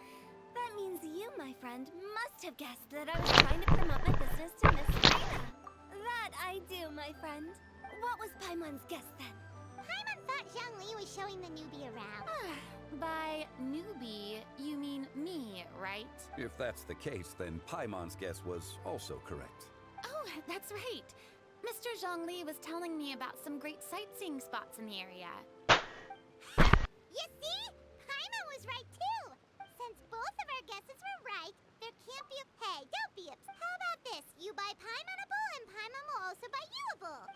That means you, my friend, must have guessed that I was trying to promote my business to Miss Farina. That I do, my friend. What was Paimon's guess then? Paimon thought Zhongli was showing the newbie around. By newbie, you mean me, right? If that's the case, then Paimon's guess was also correct. Oh, that's right. Mr. Zhongli was telling me about some great sightseeing spots in the area. You see? Paimon was right too. Since both of our guesses were right, there can't be a... Hey, don't be upset. How about this? You buy Paimonable and Paimon will also buy youable.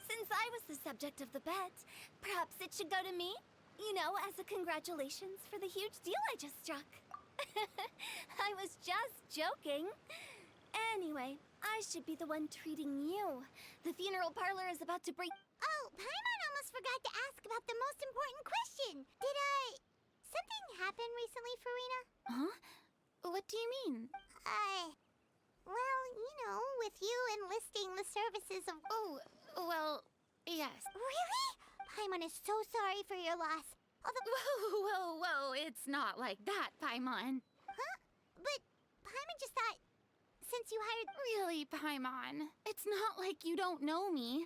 Since I was the subject of the bet, perhaps it should go to me? You know, as a congratulations for the huge deal I just struck. I was just joking. Anyway, I should be the one treating you. The funeral parlor is about to break... Oh, Paimon almost forgot to ask about the most important question. Something happen recently, Farina? Huh? What do you mean? Well, you know, with you enlisting the services of... Oh, well, yes. Really? Paimon is so sorry for your loss. Although... Whoa, it's not like that, Paimon. Huh? But Paimon just thought, since you hired... Really, Paimon, it's not like you don't know me.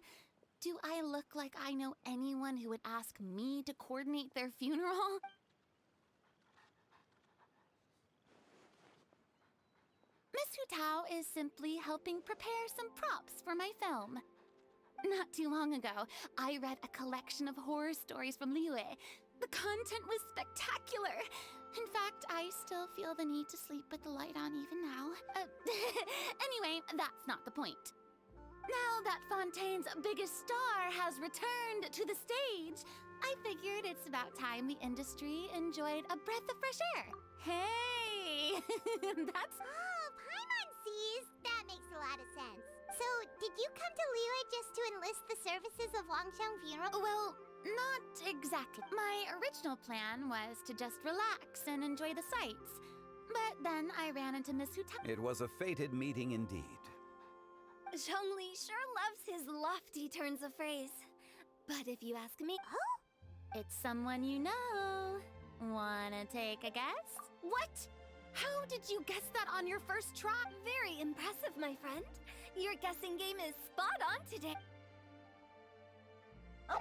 Do I look like I know anyone who would ask me to coordinate their funeral? Miss Hu Tao is simply helping prepare some props for my film. Not too long ago, I read a collection of horror stories from Liyue. The content was spectacular. In fact, I still feel the need to sleep with the light on even now. Anyway, that's not the point. Now that Fontaine's biggest star has returned to the stage, I figured it's about time the industry enjoyed a breath of fresh air. Hey! That's... Oh, Paimon sees. That makes a lot of sense. So, did you come to Liyue just to enlist the services of Wangxiang Funeral? Well, not exactly. My original plan was to just relax and enjoy the sights. But then I ran into Miss Hu Tao. It was a fated meeting indeed. Zhongli sure loves his lofty turns of phrase. But if you ask me... Oh? It's someone you know. Wanna take a guess? What? How did you guess that on your first try? Very impressive, my friend. Your guessing game is spot on today. Huh.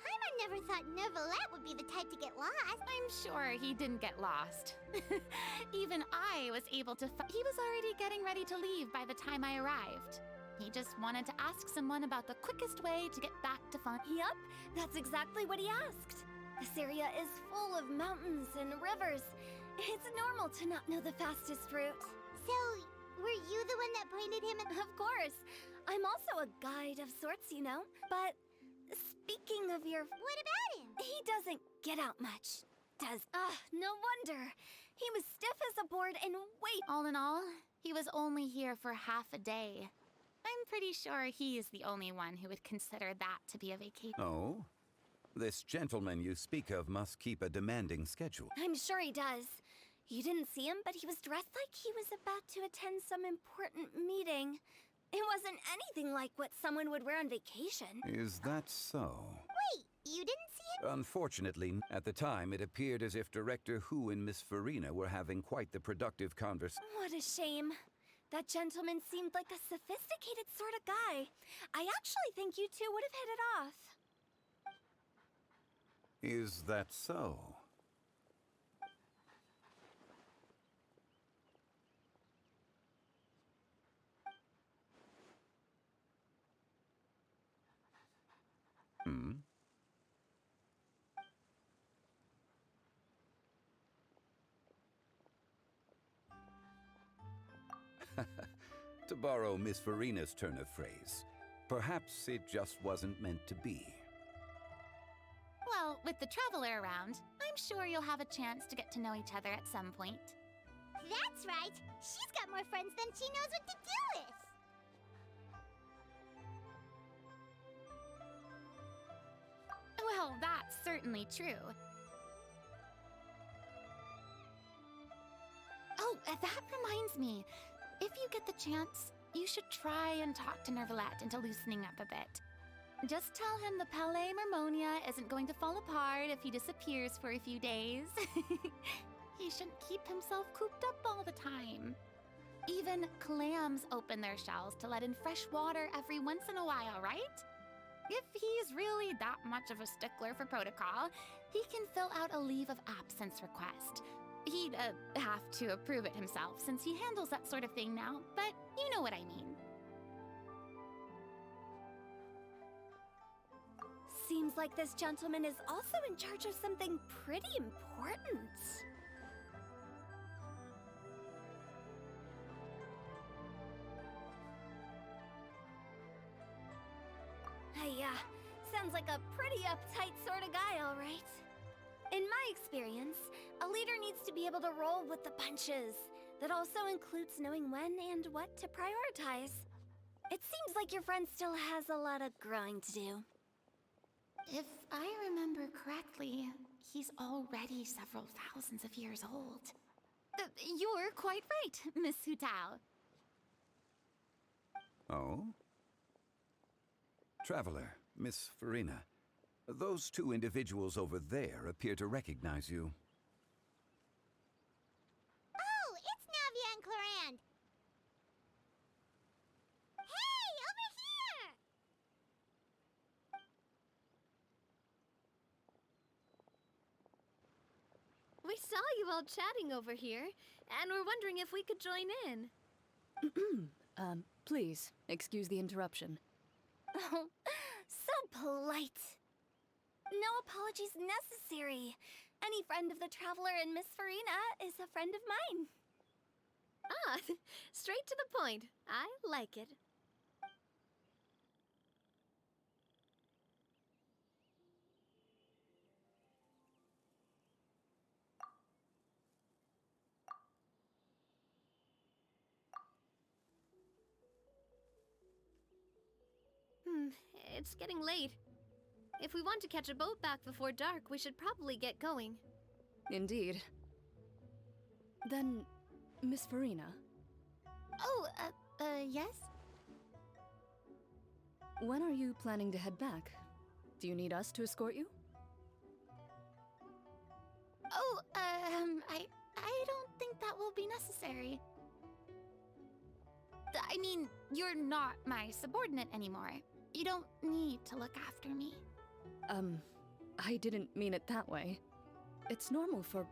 Paimon never thought Neuvillette would be the type to get lost. I'm sure he didn't get lost. Even I was able to he was already getting ready to leave by the time I arrived. He just wanted to ask someone about the quickest way to get back to Yup, that's exactly what he asked. This area is full of mountains and rivers. It's normal to not know the fastest route. So, were you the one that pointed him at... Of course. I'm also a guide of sorts, you know. But speaking of your... What about him? He doesn't get out much. No wonder. He was stiff as a board and All in all, he was only here for half a day. I'm pretty sure he is the only one who would consider that to be a vacation. Oh? This gentleman you speak of must keep a demanding schedule. I'm sure he does. You didn't see him, but he was dressed like he was about to attend some important meeting. It wasn't anything like what someone would wear on vacation. Is that so? Wait, you didn't see him? Unfortunately, at the time, it appeared as if Director Hu and Miss Farina were having quite the productive conversation. What a shame. That gentleman seemed like a sophisticated sort of guy. I actually think you two would have hit it off. Is that so? Hmm? To borrow Miss Farina's turn of phrase, perhaps it just wasn't meant to be. Well, with the traveler around, I'm sure you'll have a chance to get to know each other at some point. That's right. She's got more friends than she knows what to do with. Well, that's certainly true. Oh, that reminds me. If you get the chance, you should try and talk to Neuvillette into loosening up a bit. Just tell him the Palais Mermonia isn't going to fall apart if he disappears for a few days. He shouldn't keep himself cooped up all the time. Even clams open their shells to let in fresh water every once in a while, right? If he's really that much of a stickler for protocol, he can fill out a leave of absence request. He'd have to approve it himself since he handles that sort of thing now, but you know what I mean. Seems like this gentleman is also in charge of something pretty important. Sounds like a pretty uptight sort of guy, all right. In my experience, a leader needs to be able to roll with the punches. That also includes knowing when and what to prioritize. It seems like your friend still has a lot of growing to do. If I remember correctly, he's already several thousands of years old. You're quite right, Miss Hu Tao. Oh? Traveler, Miss Farina, those two individuals over there appear to recognize you. Oh, it's Navia and Clorand. Hey, over here! We saw you all chatting over here, and we're wondering if we could join in. Please, excuse the interruption. Oh, so polite. No apologies necessary. Any friend of the Traveler and Miss Farina is a friend of mine. Ah, straight to the point. I like it. It's getting late. If we want to catch a boat back before dark, we should probably get going. Indeed. Then, Miss Farina. Oh, yes? When are you planning to head back? Do you need us to escort you? Oh, I don't think that will be necessary. I mean, you're not my subordinate anymore. You don't need to look after me. I didn't mean it that way. It's normal for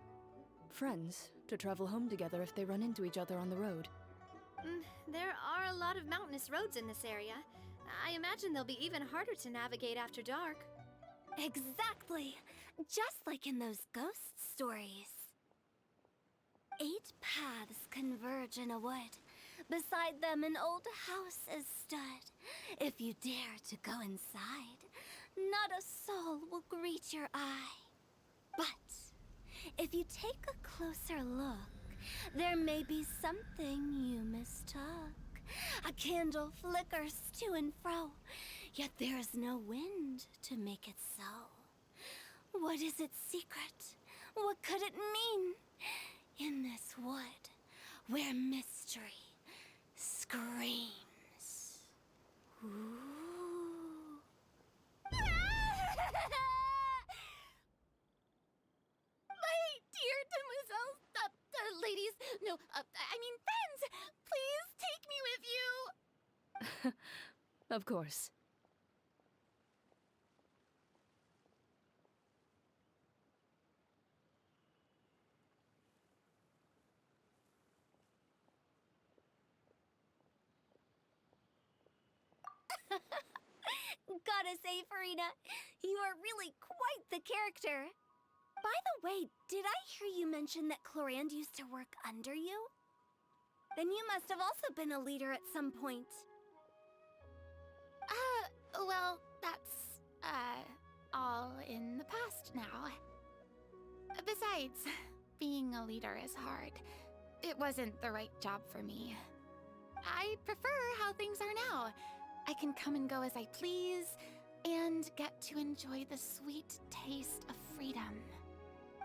friends to travel home together if they run into each other on the road. There are a lot of mountainous roads in this area. I imagine they'll be even harder to navigate after dark. Exactly. Just like in those ghost stories. 8 paths converge in a wood. Beside them an old house is stood. If you dare to go inside, not a soul will greet your eye. But if you take a closer look, there may be something you mistook. A candle flickers to and fro, yet there is no wind to make it so. What is its secret? What could it mean? In this wood, where mystery screams. Ooh. My dear demoiselles, ladies, no, I mean friends, please take me with you. Of course. Gotta say, Farina, you are really quite the character. By the way, did I hear you mention that Clorand used to work under you? Then you must have also been a leader at some point. Well, that's, all in the past now. Besides, being a leader is hard. It wasn't the right job for me. I prefer how things are now. I can come and go as I please, and get to enjoy the sweet taste of freedom.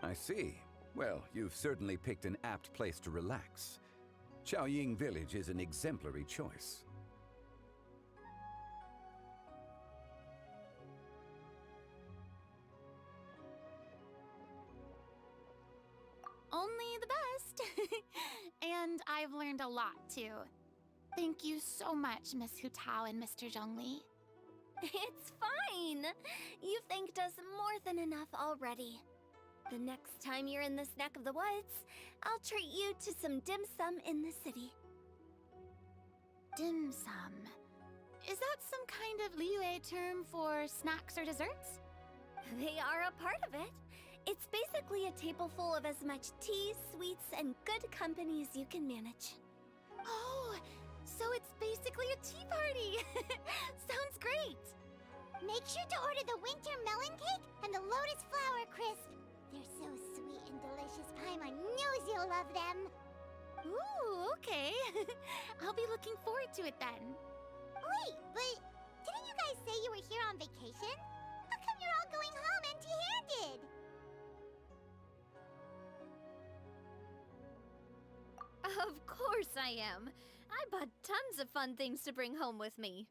I see. Well, you've certainly picked an apt place to relax. Xiaoying Village is an exemplary choice. Only the best. And I've learned a lot, too. Thank you so much, Miss Hutao and Mr. Zhongli. It's fine. You've thanked us more than enough already. The next time you're in this neck of the woods, I'll treat you to some dim sum in the city. Dim sum. Is that some kind of Liyue term for snacks or desserts? They are a part of it. It's basically a table full of as much tea, sweets, and good company as you can manage. Oh, so it's basically a tea party. Sounds great. Make sure to order the winter melon cake and the lotus flower crisp. They're so sweet and delicious, Paimon knows you'll love them. Ooh, okay. I'll be looking forward to it then. Wait, but didn't you guys say you were here on vacation? How come you're all going home empty-handed? Of course I am. I bought tons of fun things to bring home with me.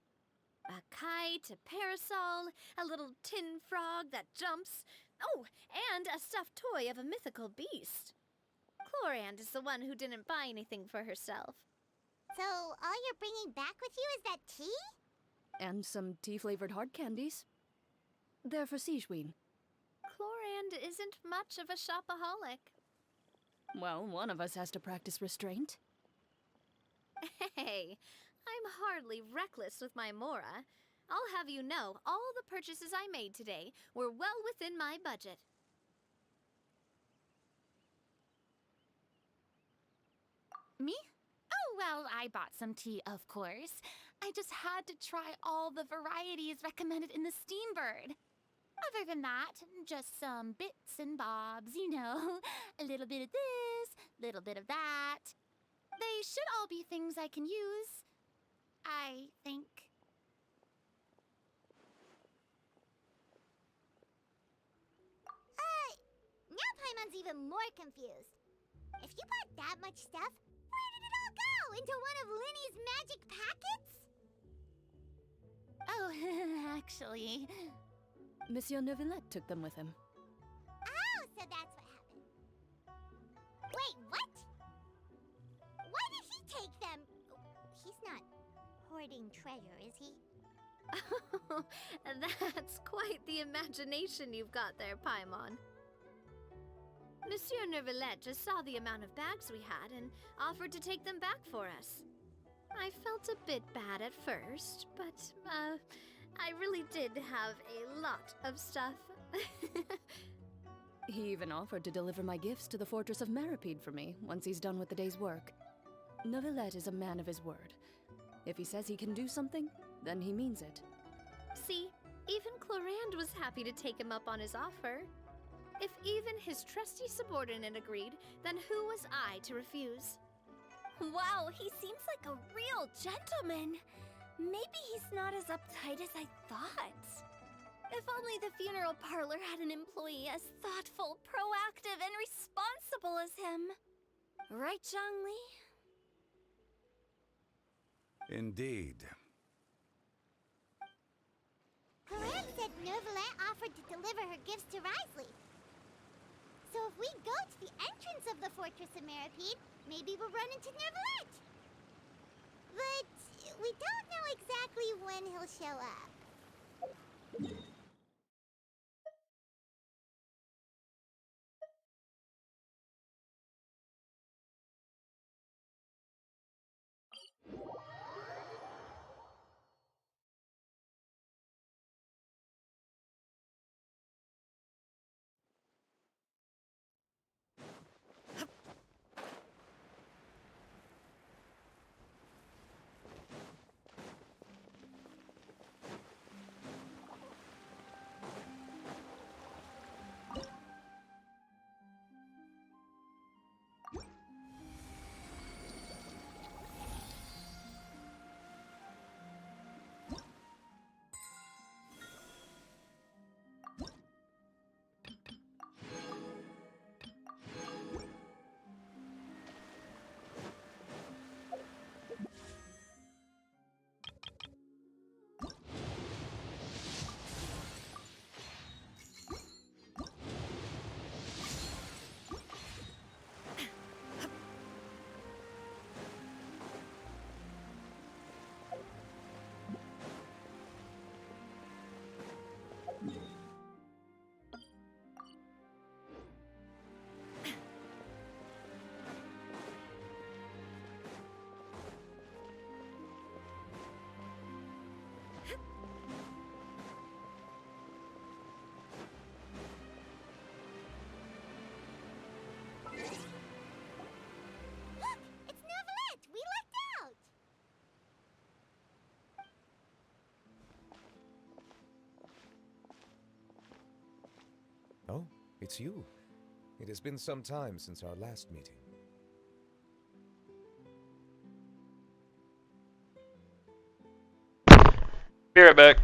A kite, a parasol, a little tin frog that jumps. Oh, and a stuffed toy of a mythical beast. Chlorand is the one who didn't buy anything for herself. So, all you're bringing back with you is that tea? And some tea-flavored hard candies. They're for Sigewin. Chlorand isn't much of a shopaholic. Well, one of us has to practice restraint. Hey, I'm hardly reckless with my Mora. I'll have you know, all the purchases I made today were well within my budget. Me? Oh, well, I bought some tea, of course. I just had to try all the varieties recommended in the Steambird. Other than that, just some bits and bobs, you know. A little bit of this, little bit of that. They should all be things I can use, I think. Now Paimon's even more confused. If you bought that much stuff, where did it all go? Into one of Linny's magic packets? Oh, actually... Monsieur Neuvillette took them with him. Oh, so that's what happened. Wait, what? Why did he take them? He's not hoarding treasure, is he? That's quite the imagination you've got there, Paimon. Monsieur Neuvillette just saw the amount of bags we had and offered to take them back for us. I felt a bit bad at first, but, I really did have a lot of stuff. He even offered to deliver my gifts to the Fortress of Meripede for me once he's done with the day's work. Neuvillette is a man of his word. If he says he can do something, then he means it. See, even Chlorand was happy to take him up on his offer. If even his trusty subordinate agreed, then who was I to refuse? Wow, he seems like a real gentleman. Maybe he's not as uptight as I thought. If only the funeral parlor had an employee as thoughtful, proactive, and responsible as him. Right, Zhongli? Indeed. Chlorand said Neuvillette offered to deliver her gifts to Risley. So if we go to the entrance of the Fortress of Meripede, maybe we'll run into Neuvillette. But we don't know exactly when he'll show up. Look! It's Neuvillette! We lucked out! Oh, it's you. It has been some time since our last meeting. Be right back.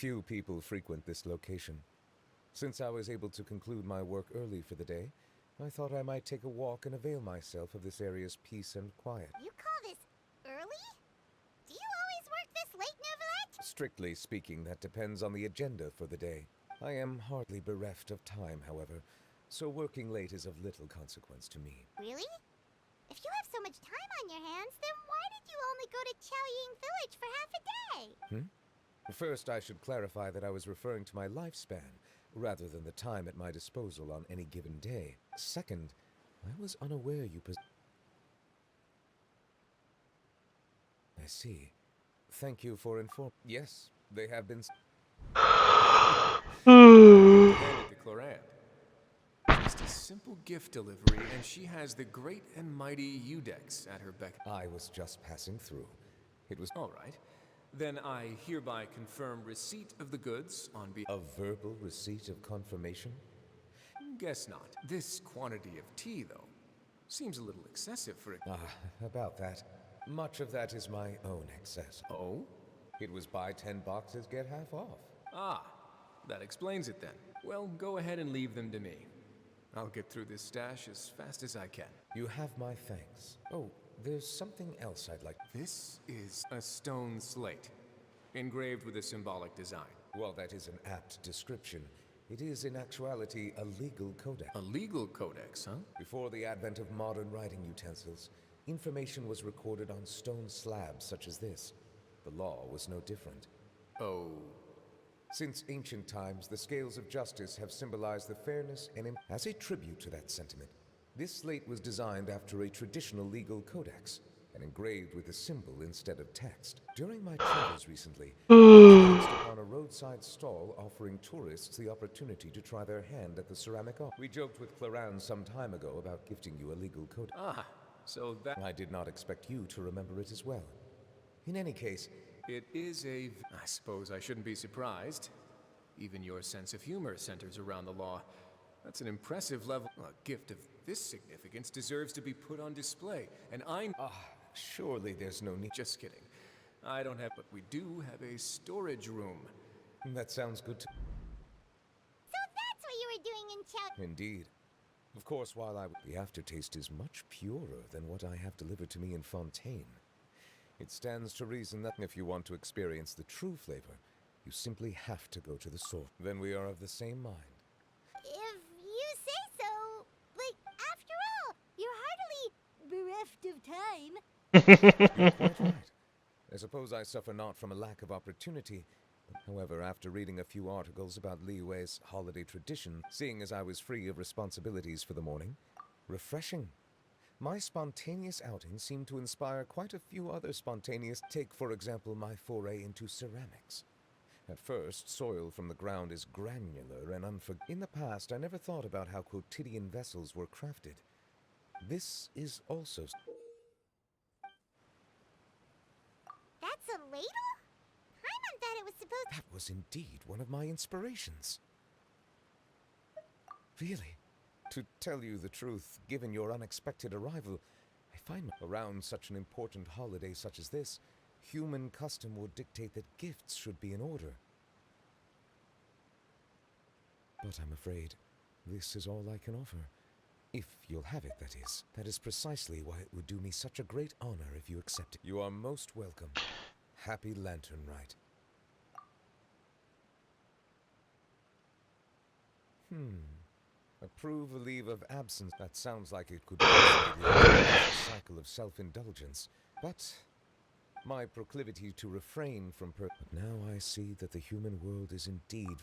Few people frequent this location. Since I was able to conclude my work early for the day, I thought I might take a walk and avail myself of this area's peace and quiet. You call this early? Do you always work this late, Novelette? Strictly speaking, that depends on the agenda for the day. I am hardly bereft of time, however, so working late is of little consequence to me. Really? If you have so much time on your hands, then why did you only go to Chaoying Village for half a day? First, I should clarify that I was referring to my lifespan, rather than the time at my disposal on any given day. Second, I was unaware you I see. Thank you for Yes, they have been Hand it to Clorand. Just a simple gift delivery, and she has the great and mighty Udex at her beck. I was just passing through. It was all right. Then I hereby confirm receipt of the goods on a verbal receipt of confirmation? Guess not. This quantity of tea, though, seems a little excessive for a... About that. Much of that is my own excess. Oh? It was buy 10 boxes, get half off. Ah, that explains it then. Well, go ahead and leave them to me. I'll get through this stash as fast as I can. You have my thanks. Oh, there's something else I'd like. This is a stone slate, engraved with a symbolic design. While that is an apt description, it is in actuality a legal codex. A legal codex, huh? Before the advent of modern writing utensils, information was recorded on stone slabs such as this. The law was no different. Oh. Since ancient times, the scales of justice have symbolized the fairness and as a tribute to that sentiment, this slate was designed after a traditional legal codex and engraved with a symbol instead of text. During my travels recently, I chanced upon a roadside stall offering tourists the opportunity to try their hand at the ceramic art. We joked with Clorand some time ago about gifting you a legal codex. Ah, so that... I did not expect you to remember it as well. In any case... It is a... I suppose I shouldn't be surprised. Even your sense of humor centers around the law. That's an impressive level. A gift of this significance deserves to be put on display, and I'm... surely there's no need... Just kidding. I don't have... But we do have a storage room. That sounds good to... So that's what you were doing in Chao... Indeed. Of course, while the aftertaste is much purer than what I have delivered to me in Fontaine. It stands to reason that if you want to experience the true flavor, you simply have to go to the source. Then we are of the same mind. If you say so, like, after all, you're hardly bereft of time. You're quite right. I suppose I suffer not from a lack of opportunity. However, after reading a few articles about Li Wei's holiday tradition, seeing as I was free of responsibilities for the morning, refreshing. My spontaneous outing seemed to inspire quite a few other spontaneous... Take, for example, my foray into ceramics. At first, soil from the ground is granular and In the past, I never thought about how quotidian vessels were crafted. This is also... That's a ladle? Paimon thought it was supposed... That was indeed one of my inspirations. Really? To tell you the truth, given your unexpected arrival, I find around such an important holiday such as this, human custom would dictate that gifts should be in order. But I'm afraid this is all I can offer. If you'll have it, that is. That is precisely why it would do me such a great honor if you accept it. You are most welcome. Happy Lantern Rite. Approve a leave of absence. That sounds like it could possibly be a cycle of self-indulgence. But my proclivity to refrain from But now I see that the human world is indeed...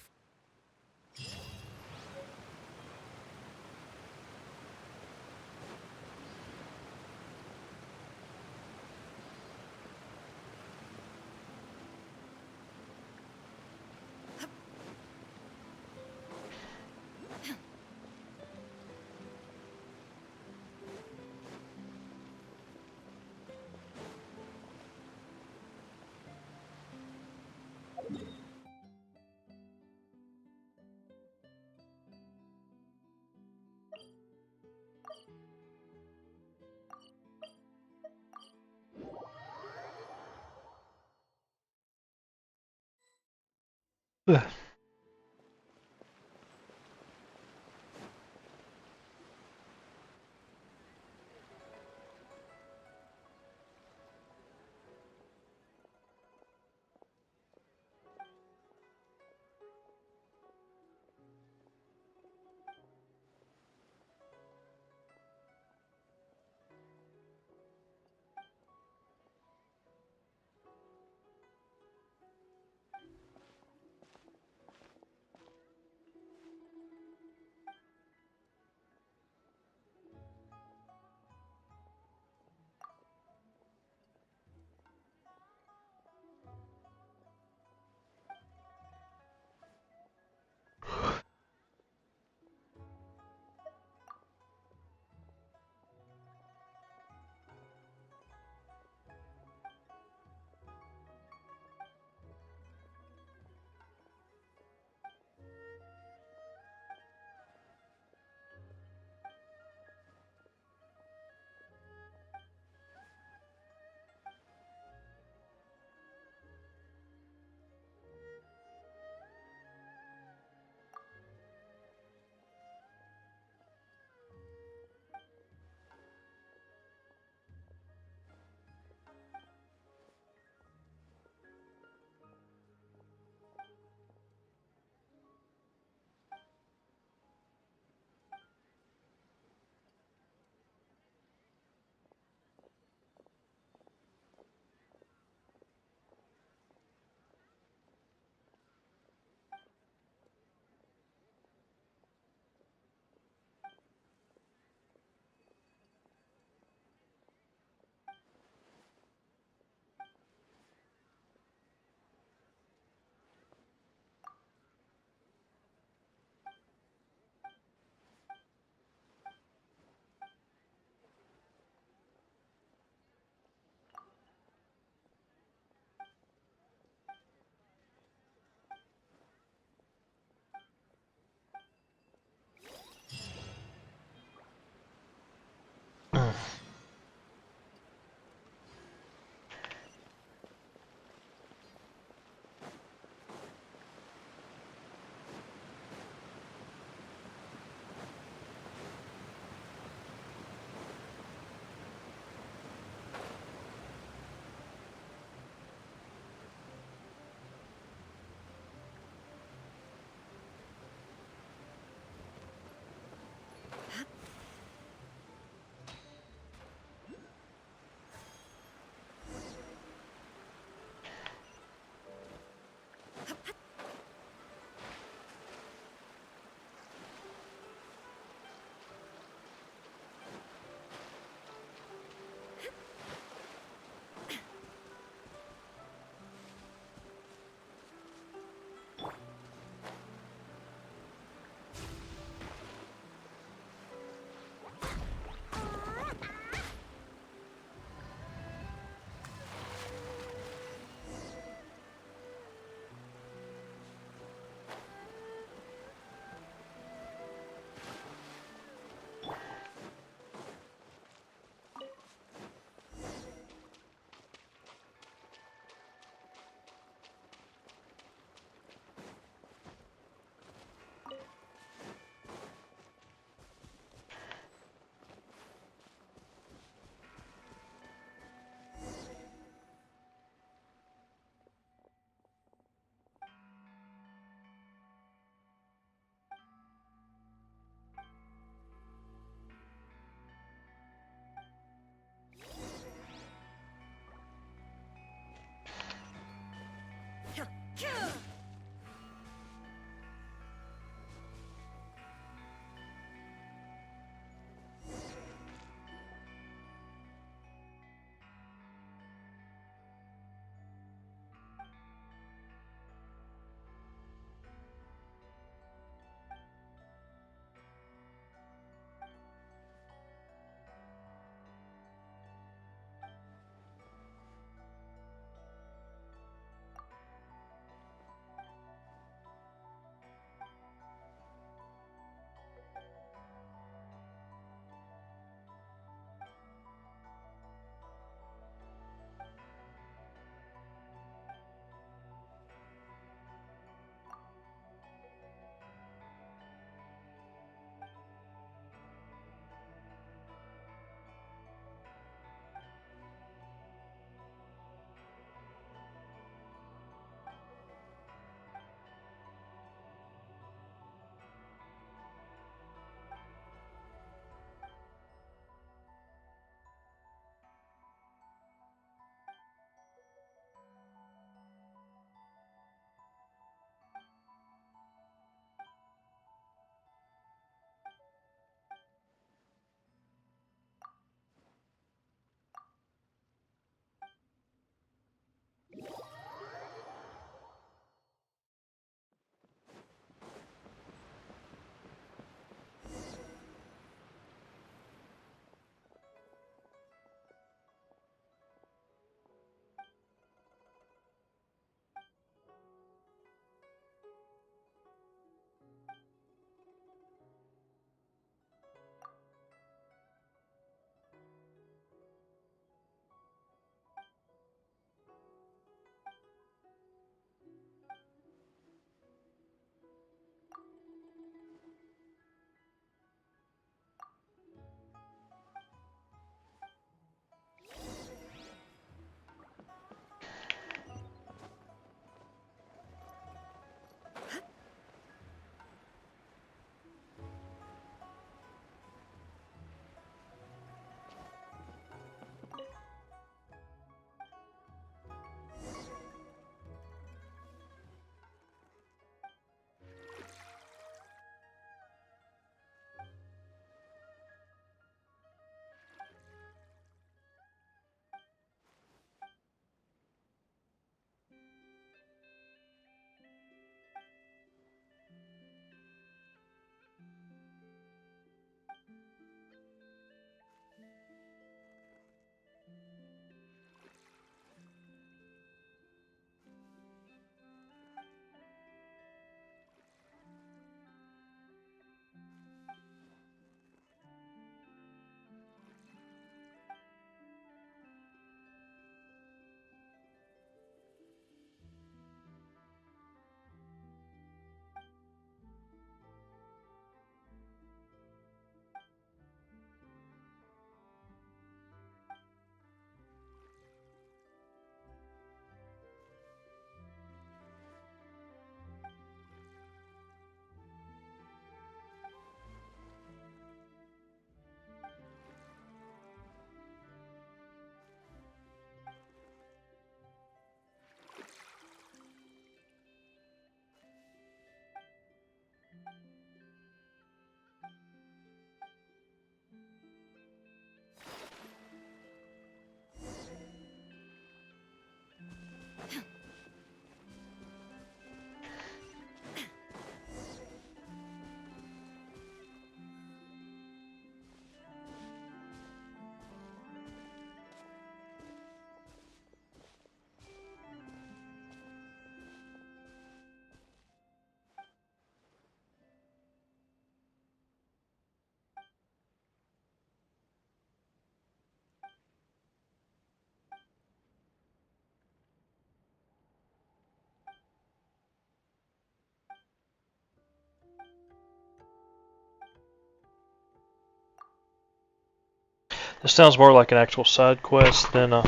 This sounds more like an actual side quest than a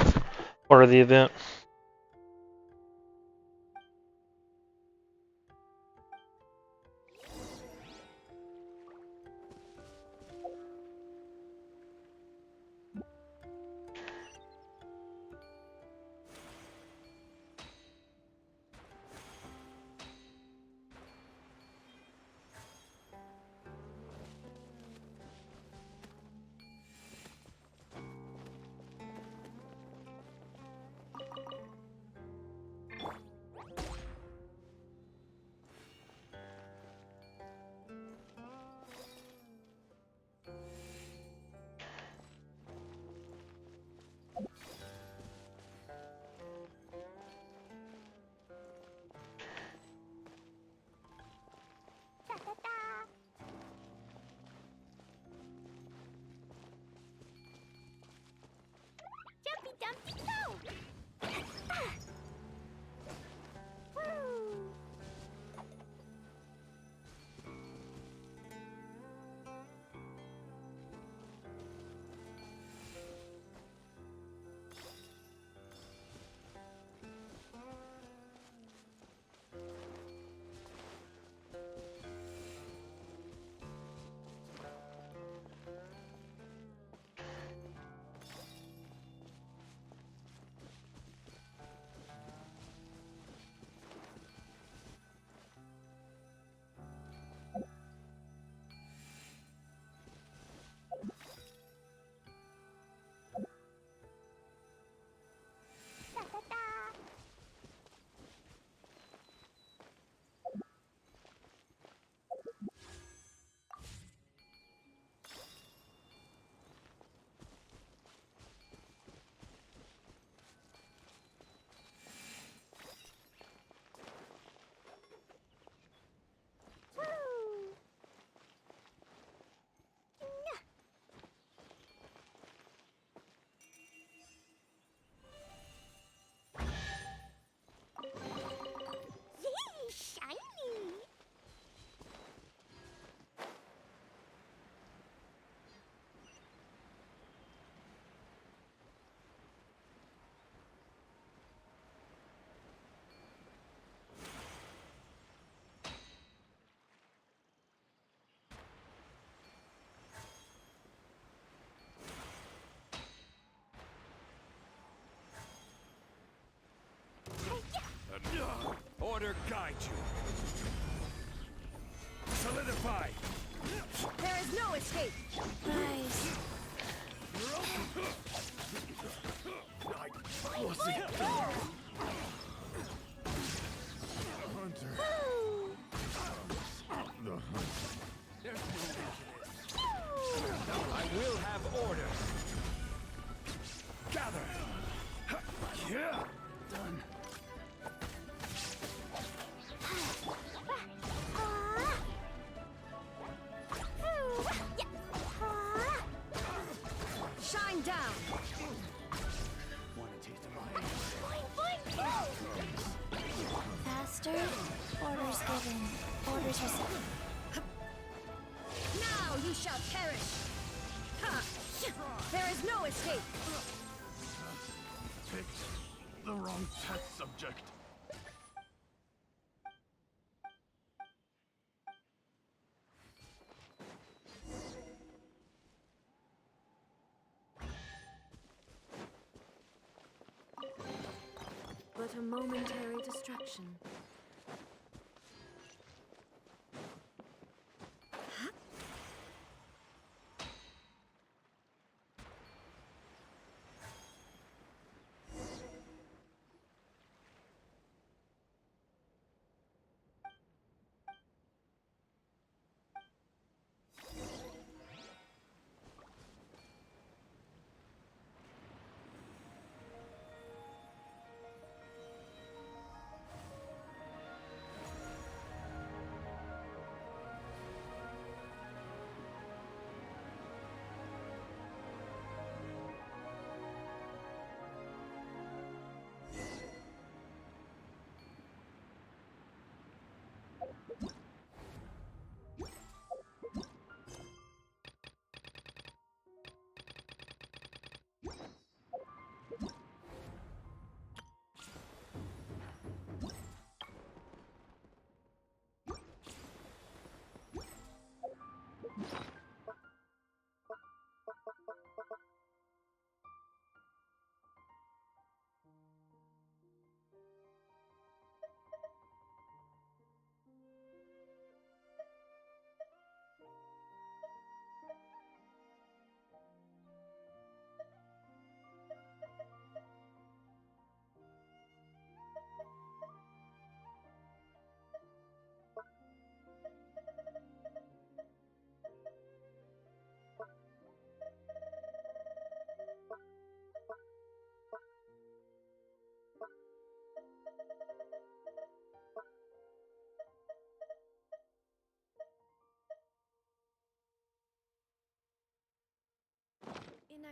part of the event. Jumpy Dumpty go! Woo! Yay, shiny! Order guide you. Solidify. There is no escape. Nice. I will have order. Gather. Yeah. Done. Shine down. Want a taste of my Faster. Orders given. Orders received. Now you shall perish. Ha! There is no escape. Picked the wrong test subject. But a momentary distraction.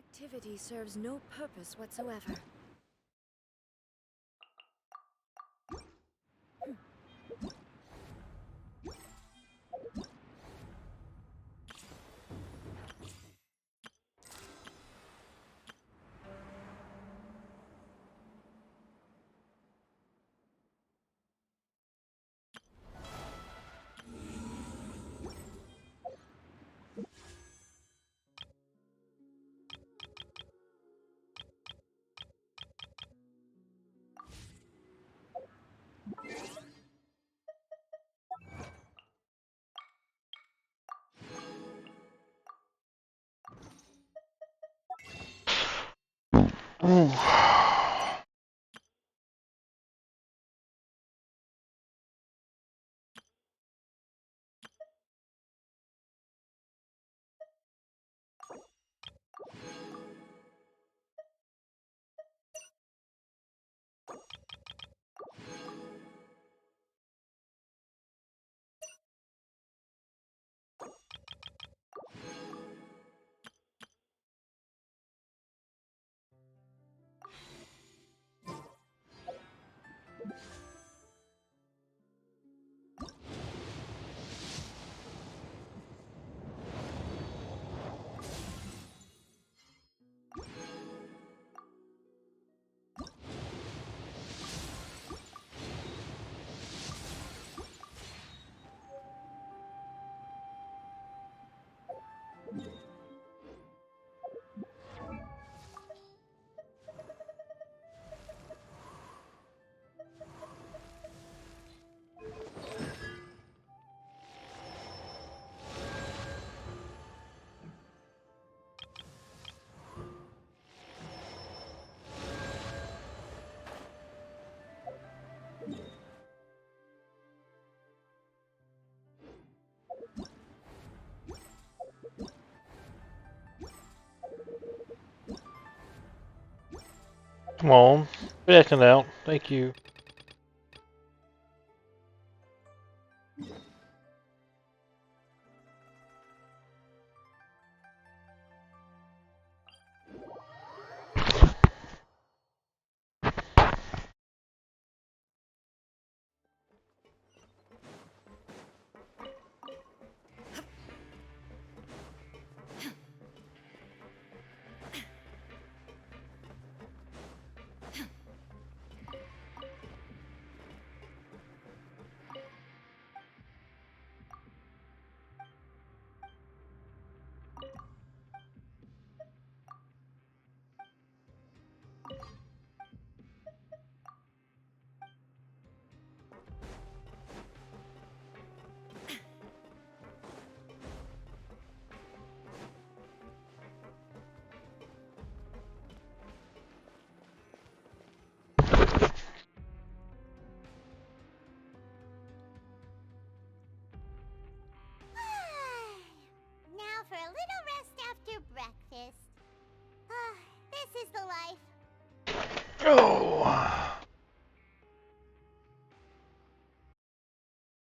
activity serves no purpose whatsoever. Ooh. Come on, backing out. Thank you.